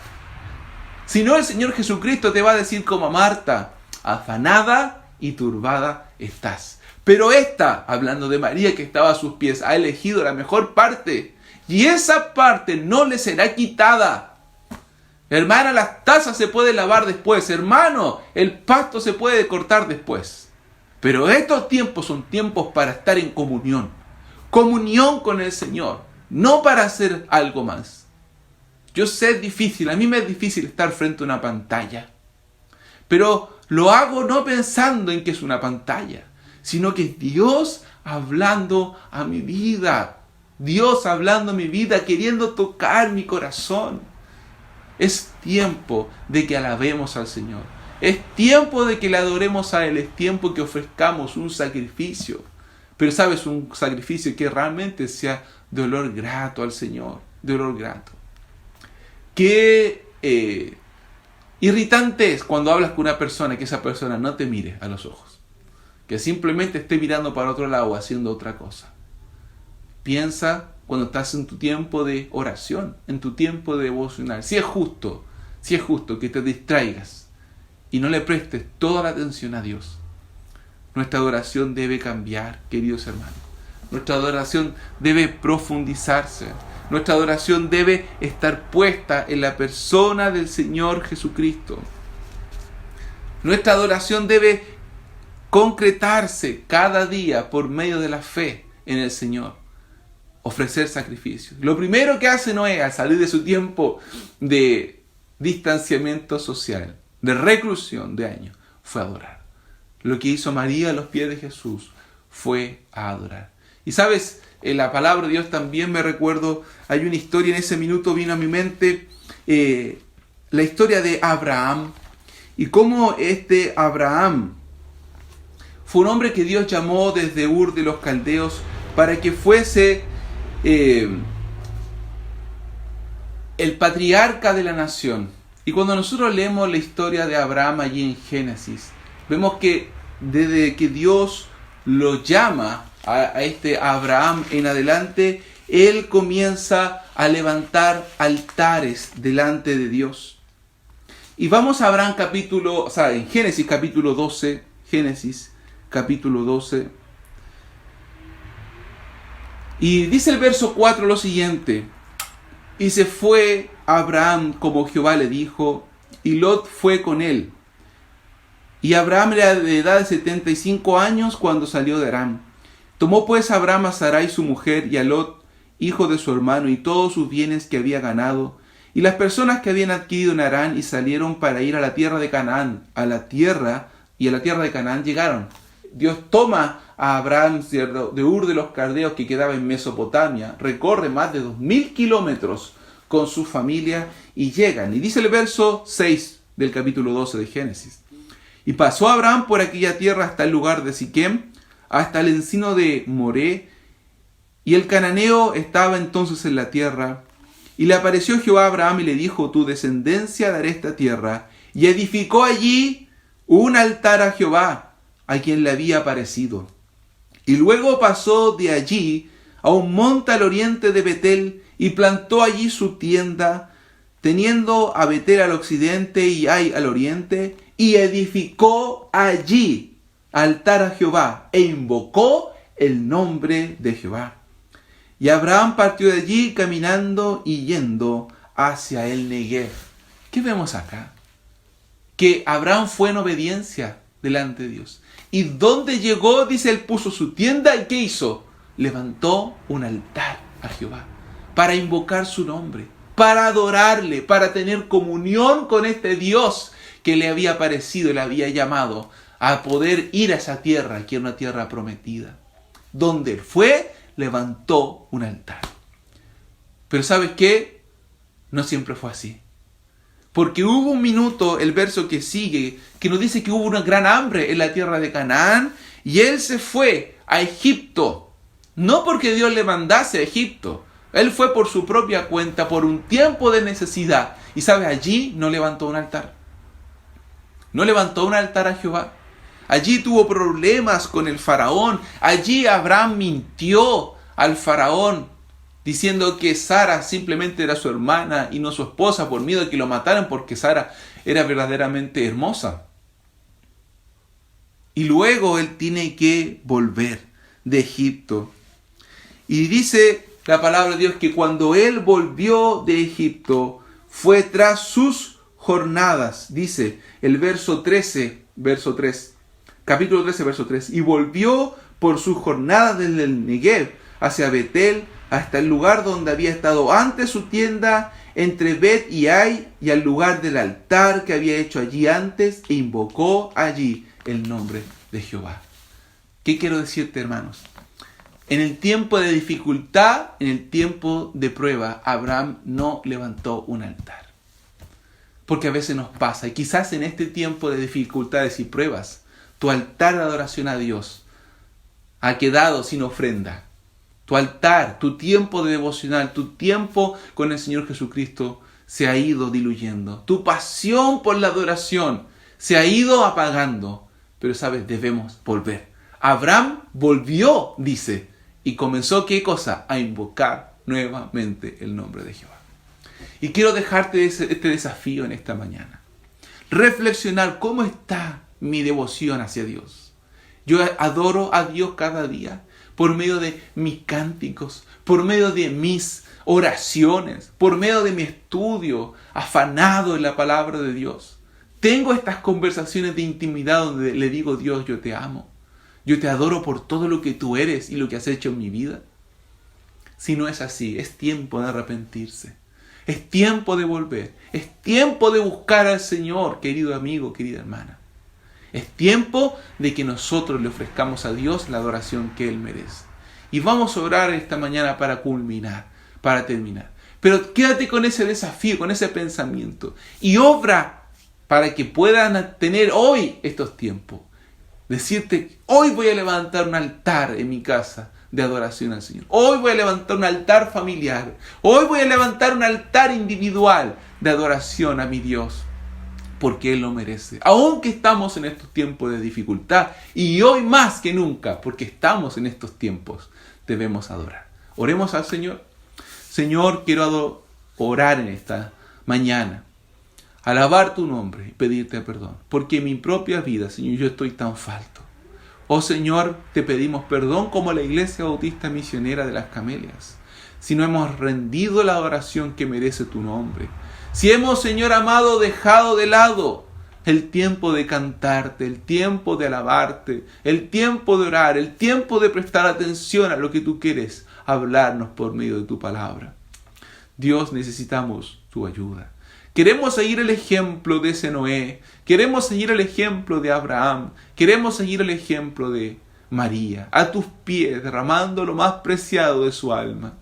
Si no, el Señor Jesucristo te va a decir como a Marta: afanada y turbada estás. Pero esta, hablando de María que estaba a sus pies, ha elegido la mejor parte, y esa parte no le será quitada. Hermana, las tazas se pueden lavar después. Hermano, el pasto se puede cortar después. Pero estos tiempos son tiempos para estar en comunión. Comunión con el Señor, no para hacer algo más. Yo sé, es difícil, a mí me es difícil estar frente a una pantalla. Pero lo hago no pensando en que es una pantalla, sino que es Dios hablando a mi vida. Dios hablando a mi vida, queriendo tocar mi corazón. Es tiempo de que alabemos al Señor. Es tiempo de que le adoremos a Él. Es tiempo que ofrezcamos un sacrificio. Pero sabes, un sacrificio que realmente sea de olor grato al Señor. De olor grato. Qué irritante es cuando hablas con una persona que esa persona no te mire a los ojos. Que simplemente esté mirando para otro lado o haciendo otra cosa. Piensa cuando estás en tu tiempo de oración, en tu tiempo de devocional. Si es justo que te distraigas y no le prestes toda la atención a Dios. Nuestra adoración debe cambiar, queridos hermanos. Nuestra adoración debe profundizarse. Nuestra adoración debe estar puesta en la persona del Señor Jesucristo. Nuestra adoración debe concretarse cada día por medio de la fe en el Señor. Ofrecer sacrificios. Lo primero que hace Noé al salir de su tiempo de distanciamiento social, de reclusión de años, fue adorar. Lo que hizo María a los pies de Jesús fue a adorar. Y sabes, en la palabra de Dios también me recuerdo, hay una historia, en ese minuto vino a mi mente la historia de Abraham, y cómo este Abraham fue un hombre que Dios llamó desde Ur de los Caldeos para que fuese el patriarca de la nación. Y cuando nosotros leemos la historia de Abraham allí en Génesis, vemos que desde que Dios lo llama a este Abraham en adelante, él comienza a levantar altares delante de Dios. Y vamos a Abraham en Génesis capítulo 12, y dice el verso 4 lo siguiente: y se fue Abraham como Jehová le dijo, y Lot fue con él. Y Abraham era de edad de 75 años cuando salió de Aram. Tomó pues Abraham a Sarai su mujer y a Lot, hijo de su hermano, y todos sus bienes que había ganado, y las personas que habían adquirido en Harán, y salieron para ir a la tierra de Canaán. A la tierra de Canaán llegaron. Dios toma a Abraham de Ur de los Caldeos, que quedaba en Mesopotamia, recorre más de 2000 kilómetros con su familia y llegan. Y dice el verso 6 del capítulo 12 de Génesis: y pasó Abraham por aquella tierra hasta el lugar de Siquem, hasta el encino de Moré, y el cananeo estaba entonces en la tierra. Y le apareció Jehová a Abraham y le dijo: tu descendencia daré esta tierra. Y edificó allí un altar a Jehová, a quien le había aparecido. Y luego pasó de allí a un monte al oriente de Betel, y plantó allí su tienda, teniendo a Betel al occidente y Ai al oriente, y edificó allí altar a Jehová, e invocó el nombre de Jehová. Y Abraham partió de allí caminando y yendo hacia el Negev. ¿Qué vemos acá? Que Abraham fue en obediencia delante de Dios. ¿Y dónde llegó? Dice, él puso su tienda, ¿y qué hizo? levantó un altar a Jehová para invocar su nombre, para adorarle, para tener comunión con este Dios que le había aparecido y le había llamado a poder ir a esa tierra, que era una tierra prometida. Donde él fue, levantó un altar. Pero ¿sabes qué? No siempre fue así. Porque hubo un minuto, el verso que sigue, que nos dice que hubo una gran hambre en la tierra de Canaán y él se fue a Egipto. No porque Dios le mandase a Egipto. Él fue por su propia cuenta, por un tiempo de necesidad. Y ¿sabes? Allí no levantó un altar. No levantó un altar a Jehová. Allí tuvo problemas con el faraón. Allí Abraham mintió al faraón, diciendo que Sara simplemente era su hermana y no su esposa, por miedo de que lo mataran, porque Sara era verdaderamente hermosa. Y luego él tiene que volver de Egipto. Y dice la palabra de Dios que cuando él volvió de Egipto, fue tras sus jornadas, dice el verso 13, verso 3, capítulo 13, verso 3, y volvió por sus jornadas desde el Negev hacia Betel, hasta el lugar donde había estado antes su tienda, entre Bet y Ai, y al lugar del altar que había hecho allí antes, e invocó allí el nombre de Jehová. ¿Qué quiero decirte, hermanos? En el tiempo de dificultad, en el tiempo de prueba, Abraham no levantó un altar. Porque a veces nos pasa, y quizás en este tiempo de dificultades y pruebas, tu altar de adoración a Dios ha quedado sin ofrenda. Tu altar, tu tiempo de devocional, tu tiempo con el Señor Jesucristo se ha ido diluyendo. Tu pasión por la adoración se ha ido apagando. Pero sabes, debemos volver. Abraham volvió, dice, y comenzó, ¿qué cosa? A invocar nuevamente el nombre de Jehová. Y quiero dejarte este desafío en esta mañana. Reflexionar cómo está mi devoción hacia Dios. Yo adoro a Dios cada día por medio de mis cánticos, por medio de mis oraciones, por medio de mi estudio afanado en la palabra de Dios. Tengo estas conversaciones de intimidad donde le digo, Dios, yo te amo. Yo te adoro por todo lo que tú eres y lo que has hecho en mi vida. Si no es así, es tiempo de arrepentirse. Es tiempo de volver. Es tiempo de buscar al Señor, querido amigo, querida hermana. Es tiempo de que nosotros le ofrezcamos a Dios la adoración que Él merece. Y vamos a orar esta mañana para culminar, para terminar. Pero quédate con ese desafío, con ese pensamiento. Y obra para que puedan tener hoy estos tiempos. Decirte, hoy voy a levantar un altar en mi casa de adoración al Señor. Hoy voy a levantar un altar familiar. Hoy voy a levantar un altar individual de adoración a mi Dios. Porque Él lo merece. Aunque estamos en estos tiempos de dificultad. Y hoy más que nunca, porque estamos en estos tiempos, debemos adorar. Oremos al Señor. Señor, quiero orar en esta mañana. Alabar tu nombre y pedirte perdón. Porque en mi propia vida, Señor, yo estoy tan falto. Oh Señor, te pedimos perdón como la Iglesia Bautista Misionera de las Camelias. Si no hemos rendido la adoración que merece tu nombre. Si hemos, Señor amado, dejado de lado el tiempo de cantarte, el tiempo de alabarte, el tiempo de orar, el tiempo de prestar atención a lo que tú quieres hablarnos por medio de tu palabra. Dios, necesitamos tu ayuda. Queremos seguir el ejemplo de ese Noé, queremos seguir el ejemplo de Abraham, queremos seguir el ejemplo de María, a tus pies, derramando lo más preciado de su alma.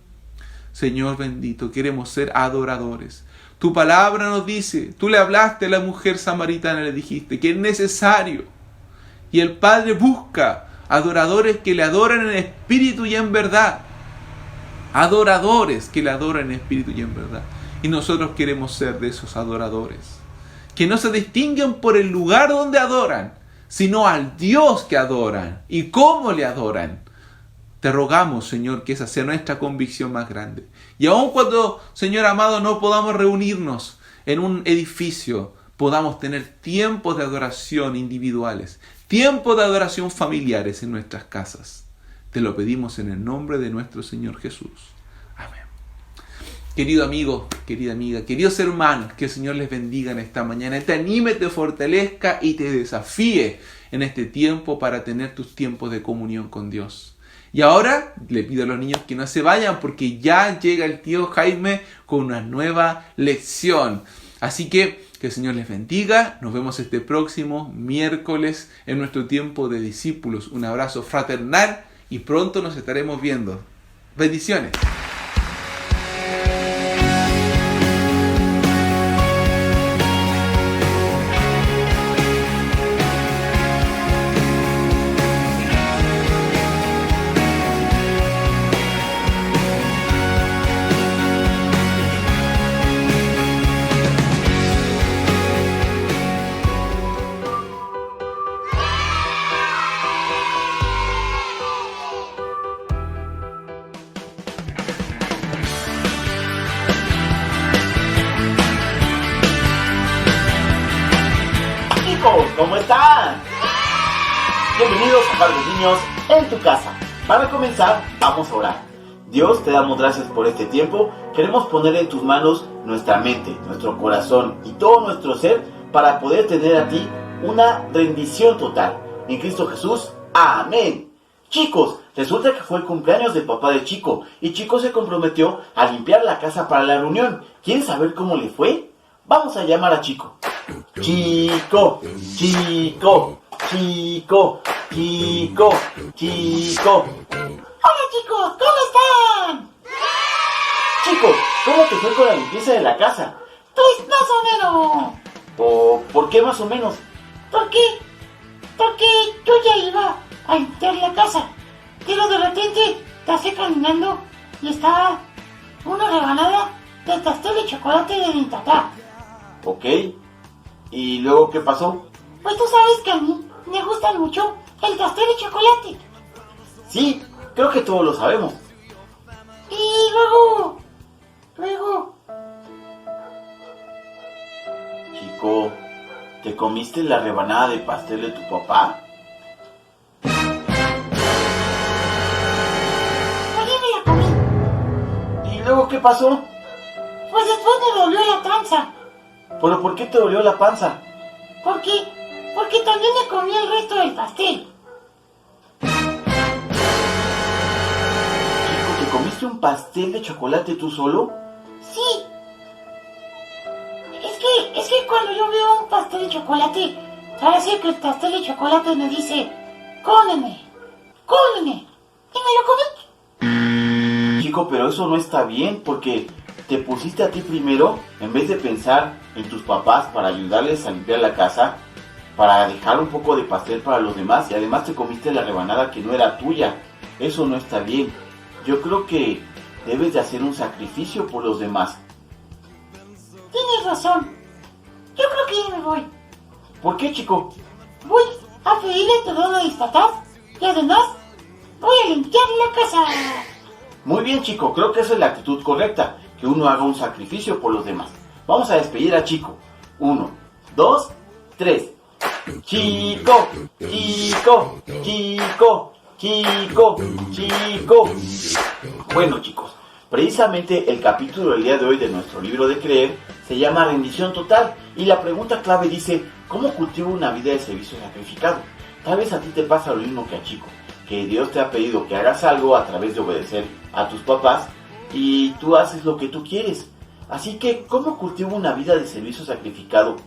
Señor bendito, queremos ser adoradores. Tu palabra nos dice, tú le hablaste a la mujer samaritana, le dijiste que es necesario. Y el Padre busca adoradores que le adoran en espíritu y en verdad. Adoradores que le adoran en espíritu y en verdad. Y nosotros queremos ser de esos adoradores. Que no se distinguen por el lugar donde adoran, sino al Dios que adoran y cómo le adoran. Te rogamos, Señor, que esa sea nuestra convicción más grande. Y aun cuando, Señor amado, no podamos reunirnos en un edificio, podamos tener tiempos de adoración individuales, tiempos de adoración familiares en nuestras casas. Te lo pedimos en el nombre de nuestro Señor Jesús. Amén. Querido amigo, querida amiga, queridos hermanos, que el Señor les bendiga en esta mañana. Te anime, te fortalezca y te desafíe en este tiempo para tener tus tiempos de comunión con Dios. Y ahora le pido a los niños que no se vayan porque ya llega el tío Jaime con una nueva lección. Así que el Señor les bendiga. Nos vemos este próximo miércoles en nuestro tiempo de discípulos. Un abrazo fraternal y pronto nos estaremos viendo. Bendiciones. ¿Cómo están? Bienvenidos a Padres Niños en tu casa. Para comenzar, vamos a orar. Dios, te damos gracias por este tiempo. Queremos poner en tus manos nuestra mente, nuestro corazón y todo nuestro ser para poder tener a ti una rendición total. En Cristo Jesús, amén. Chicos, resulta que fue el cumpleaños del papá de Chico y Chico se comprometió a limpiar la casa para la reunión. ¿Quieren saber cómo le fue? Vamos a llamar a Chico. Chico, Chico, Chico, Chico, Chico. Hola chicos, ¿cómo están? Chico, ¿cómo te fue con la limpieza de la casa? Pues más o menos. ¿O por qué más o menos? Porque yo ya iba a limpiar la casa, pero de repente pasé caminando y estaba una rebanada de pastel de chocolate de mi papá. Ok. ¿Y luego qué pasó? Pues tú sabes que a mí me gusta mucho el pastel de chocolate. Sí, creo que todos lo sabemos. Y luego... Chico, ¿te comiste la rebanada de pastel de tu papá? Pues me la comí. ¿Y luego qué pasó? Pues después me dolió la panza. ¿Pero por qué te dolió la panza? Porque también me comí el resto del pastel. Chico, ¿te comiste un pastel de chocolate tú solo? Sí. Es que cuando yo veo un pastel de chocolate, parece que el pastel de chocolate me dice, cómeme, cómeme. Y me lo comí. Chico, pero eso no está bien porque te pusiste a ti primero en vez de pensar en tus papás para ayudarles a limpiar la casa, para dejar un poco de pastel para los demás y además te comiste la rebanada que no era tuya. Eso no está bien. Yo creo que debes de hacer un sacrificio por los demás. Tienes razón. Yo creo que ya me voy. ¿Por qué, chico? Voy a pedirle perdón a mis papás y además voy a limpiar la casa. Muy bien, chico. Creo que esa es la actitud correcta, que uno haga un sacrificio por los demás. Vamos a despedir a Chico. 1, 2, 3. Chico, Chico, Chico, Chico, Chico. Bueno, chicos, precisamente el capítulo del día de hoy de nuestro libro de creer se llama Rendición Total y la pregunta clave dice, ¿cómo cultivo una vida de servicio sacrificado? Tal vez a ti te pasa lo mismo que a Chico, que Dios te ha pedido que hagas algo a través de obedecer a tus papás y tú haces lo que tú quieres. Así que, ¿cómo cultivo una vida de servicio sacrificado?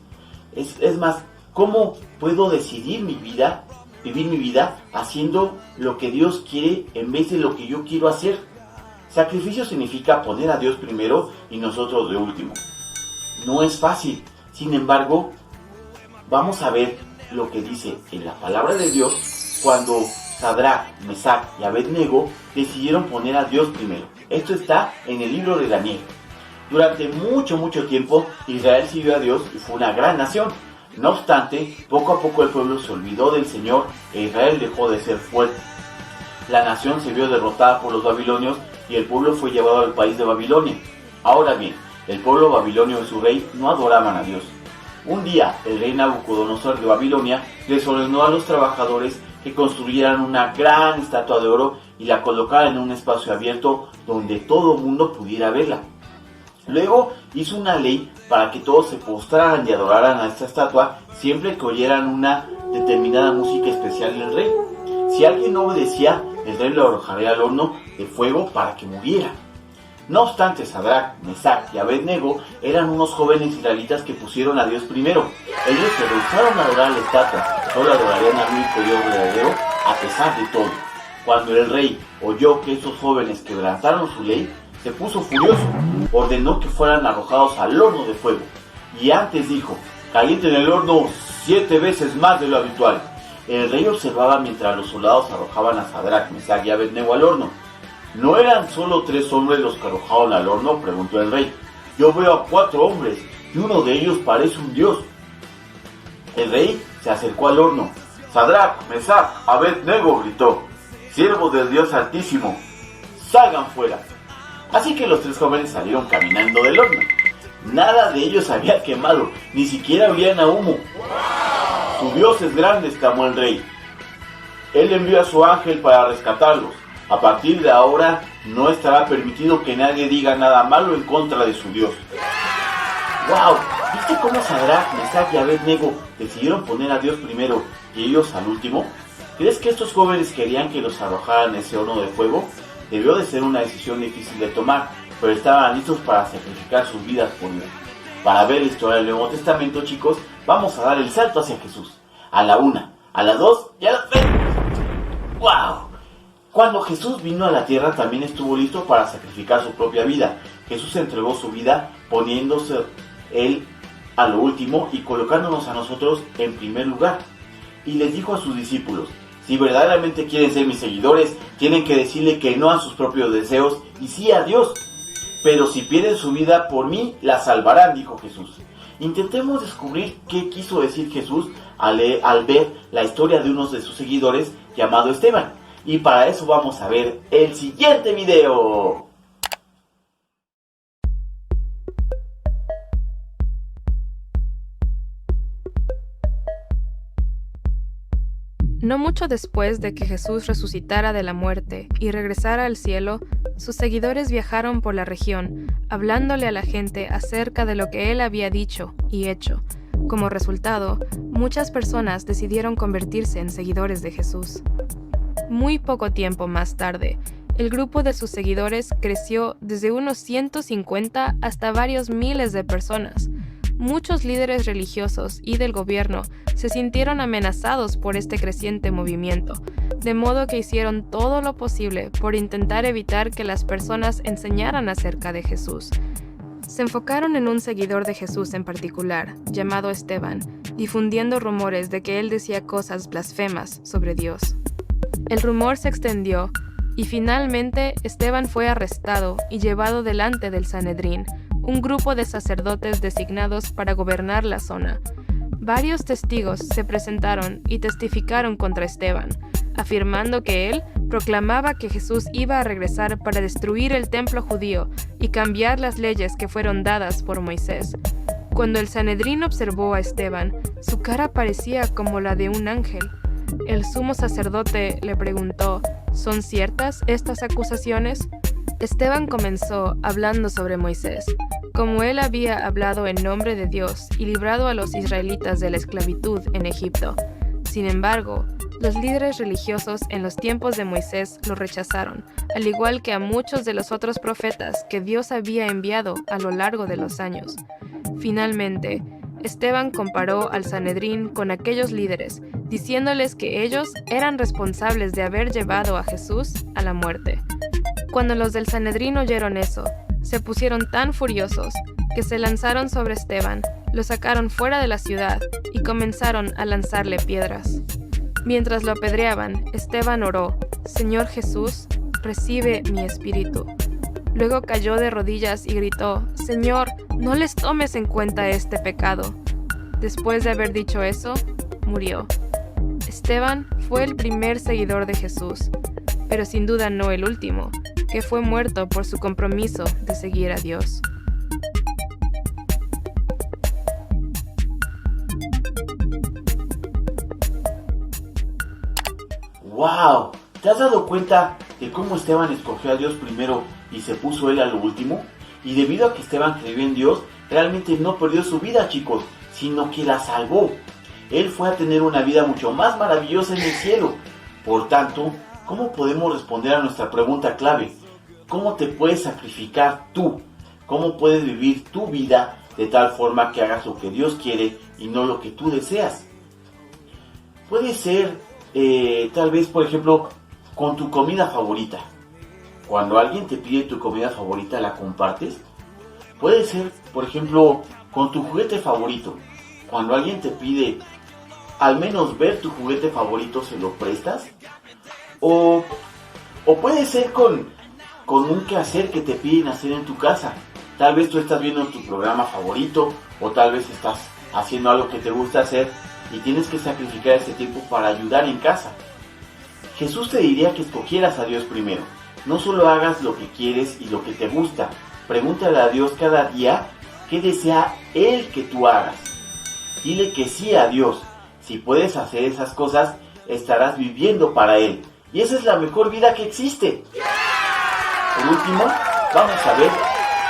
Es más, ¿cómo puedo decidir vivir mi vida haciendo lo que Dios quiere en vez de lo que yo quiero hacer? Sacrificio significa poner a Dios primero y nosotros de último. No es fácil, sin embargo, vamos a ver lo que dice en la palabra de Dios cuando Sadrach, Mesach y Abednego decidieron poner a Dios primero. Esto está en el libro de Daniel. Durante mucho tiempo Israel siguió a Dios y fue una gran nación. No obstante, poco a poco el pueblo se olvidó del Señor e Israel dejó de ser fuerte. La nación se vio derrotada por los babilonios y el pueblo fue llevado al país de Babilonia. Ahora bien, el pueblo babilonio y su rey no adoraban a Dios. Un día, el rey Nabucodonosor de Babilonia les ordenó a los trabajadores que construyeran una gran estatua de oro y la colocaran en un espacio abierto donde todo el mundo pudiera verla. Luego hizo una ley para que todos se postraran y adoraran a esta estatua siempre que oyeran una determinada música especial del rey. Si alguien no obedecía, el rey lo arrojaría al horno de fuego para que muriera. No obstante, Sadrach, Mesach y Abed-Nego eran unos jóvenes israelitas que pusieron a Dios primero. Ellos se rehusaron a adorar a la estatua, solo adorarían al único Dios verdadero a pesar de todo. Cuando el rey oyó que esos jóvenes quebrantaron su ley, se puso furioso, ordenó que fueran arrojados al horno de fuego. Y antes dijo: calienten el horno 7 veces más de lo habitual. El rey observaba mientras los soldados arrojaban a Sadrach, Mesach y Abed-Nego al horno. ¿No eran solo 3 hombres los que arrojaron al horno?, preguntó el rey. Yo veo a 4 hombres, y uno de ellos parece un dios. El rey se acercó al horno. Sadrach, Mesach, Abed-Nego, gritó: siervos del Dios Altísimo, salgan fuera. Así que los 3 jóvenes salieron caminando del horno. Nada de ellos había quemado, ni siquiera olían a humo. Su Dios es grande, exclamó el rey. Él envió a su ángel para rescatarlos. A partir de ahora no estará permitido que nadie diga nada malo en contra de su Dios. ¡Wow! ¿Viste cómo Sadrach, Mesach y Abed-Nego decidieron poner a Dios primero y ellos al último? ¿Crees que estos jóvenes querían que los arrojaran a ese horno de fuego? Debió de ser una decisión difícil de tomar, pero estaban listos para sacrificar sus vidas por Dios. Para ver la historia del Nuevo Testamento, chicos, vamos a dar el salto hacia Jesús. A la 1, a la 2 y a la 3. ¡Wow! Cuando Jesús vino a la tierra también estuvo listo para sacrificar su propia vida. Jesús entregó su vida poniéndose Él a lo último y colocándonos a nosotros en primer lugar. Y les dijo a sus discípulos: si verdaderamente quieren ser mis seguidores, tienen que decirle que no a sus propios deseos y sí a Dios. Pero si pierden su vida por mí, la salvarán, dijo Jesús. Intentemos descubrir qué quiso decir Jesús al ver la historia de uno de sus seguidores llamado Esteban. Y para eso vamos a ver el siguiente video. No mucho después de que Jesús resucitara de la muerte y regresara al cielo, sus seguidores viajaron por la región, hablándole a la gente acerca de lo que él había dicho y hecho. Como resultado, muchas personas decidieron convertirse en seguidores de Jesús. Muy poco tiempo más tarde, el grupo de sus seguidores creció desde unos 150 hasta varios miles de personas. Muchos líderes religiosos y del gobierno se sintieron amenazados por este creciente movimiento, de modo que hicieron todo lo posible por intentar evitar que las personas enseñaran acerca de Jesús. Se enfocaron en un seguidor de Jesús en particular, llamado Esteban, difundiendo rumores de que él decía cosas blasfemas sobre Dios. El rumor se extendió y finalmente Esteban fue arrestado y llevado delante del Sanedrín, un grupo de sacerdotes designados para gobernar la zona. Varios testigos se presentaron y testificaron contra Esteban, afirmando que él proclamaba que Jesús iba a regresar para destruir el templo judío y cambiar las leyes que fueron dadas por Moisés. Cuando el Sanedrín observó a Esteban, su cara parecía como la de un ángel. El sumo sacerdote le preguntó: ¿son ciertas estas acusaciones? Esteban comenzó hablando sobre Moisés, como él había hablado en nombre de Dios y librado a los israelitas de la esclavitud en Egipto. Sin embargo, los líderes religiosos en los tiempos de Moisés lo rechazaron, al igual que a muchos de los otros profetas que Dios había enviado a lo largo de los años. Finalmente, Esteban comparó al Sanedrín con aquellos líderes, diciéndoles que ellos eran responsables de haber llevado a Jesús a la muerte. Cuando los del Sanedrín oyeron eso, se pusieron tan furiosos que se lanzaron sobre Esteban, lo sacaron fuera de la ciudad y comenzaron a lanzarle piedras. Mientras lo apedreaban, Esteban oró: «Señor Jesús, recibe mi espíritu». Luego cayó de rodillas y gritó: «Señor, no les tomes en cuenta este pecado». Después de haber dicho eso, murió. Esteban fue el primer seguidor de Jesús, pero sin duda no el último, que fue muerto por su compromiso de seguir a Dios. ¡Wow! ¿Te has dado cuenta de cómo Esteban escogió a Dios primero y se puso él a lo último? Y debido a que Esteban creyó en Dios, realmente no perdió su vida, chicos, sino que la salvó. Él fue a tener una vida mucho más maravillosa en el cielo. Por tanto, ¿cómo podemos responder a nuestra pregunta clave? ¿Cómo te puedes sacrificar tú? ¿Cómo puedes vivir tu vida de tal forma que hagas lo que Dios quiere y no lo que tú deseas? Puede ser, tal vez, por ejemplo, con tu comida favorita. Cuando alguien te pide tu comida favorita, ¿la compartes? Puede ser, por ejemplo, con tu juguete favorito. Cuando alguien te pide al menos ver tu juguete favorito, ¿se lo prestas? O puede ser con un quehacer que te piden hacer en tu casa. Tal vez tú estás viendo tu programa favorito, o tal vez estás haciendo algo que te gusta hacer y tienes que sacrificar ese tiempo para ayudar en casa. Jesús te diría que escogieras a Dios primero. No solo hagas lo que quieres y lo que te gusta. Pregúntale a Dios cada día qué desea Él que tú hagas. Dile que sí a Dios. Si puedes hacer esas cosas, estarás viviendo para Él. Y esa es la mejor vida que existe. Por último, vamos a ver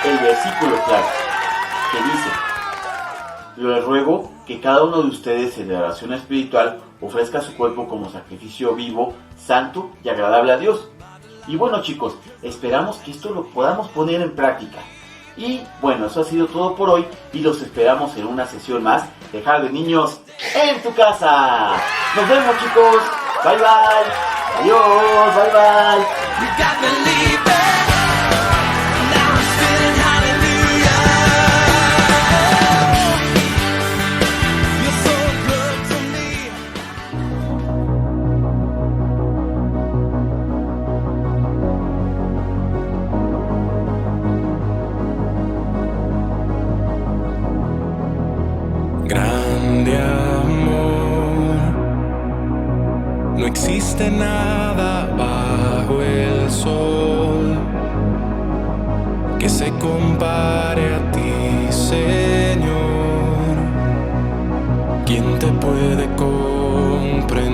el versículo clave, que dice: les ruego que cada uno de ustedes en la oración espiritual ofrezca su cuerpo como sacrificio vivo, santo y agradable a Dios. Y bueno, chicos, esperamos que esto lo podamos poner en práctica. Y bueno, eso ha sido todo por hoy y los esperamos en una sesión más de Jardín de Niños en tu casa. Nos vemos, chicos. Bye bye. Adiós. Bye bye. Grande amor, no existe nada bajo el sol que se compare a ti, Señor. ¿Quién te puede comprender?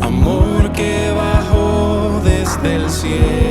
Amor que bajó desde el cielo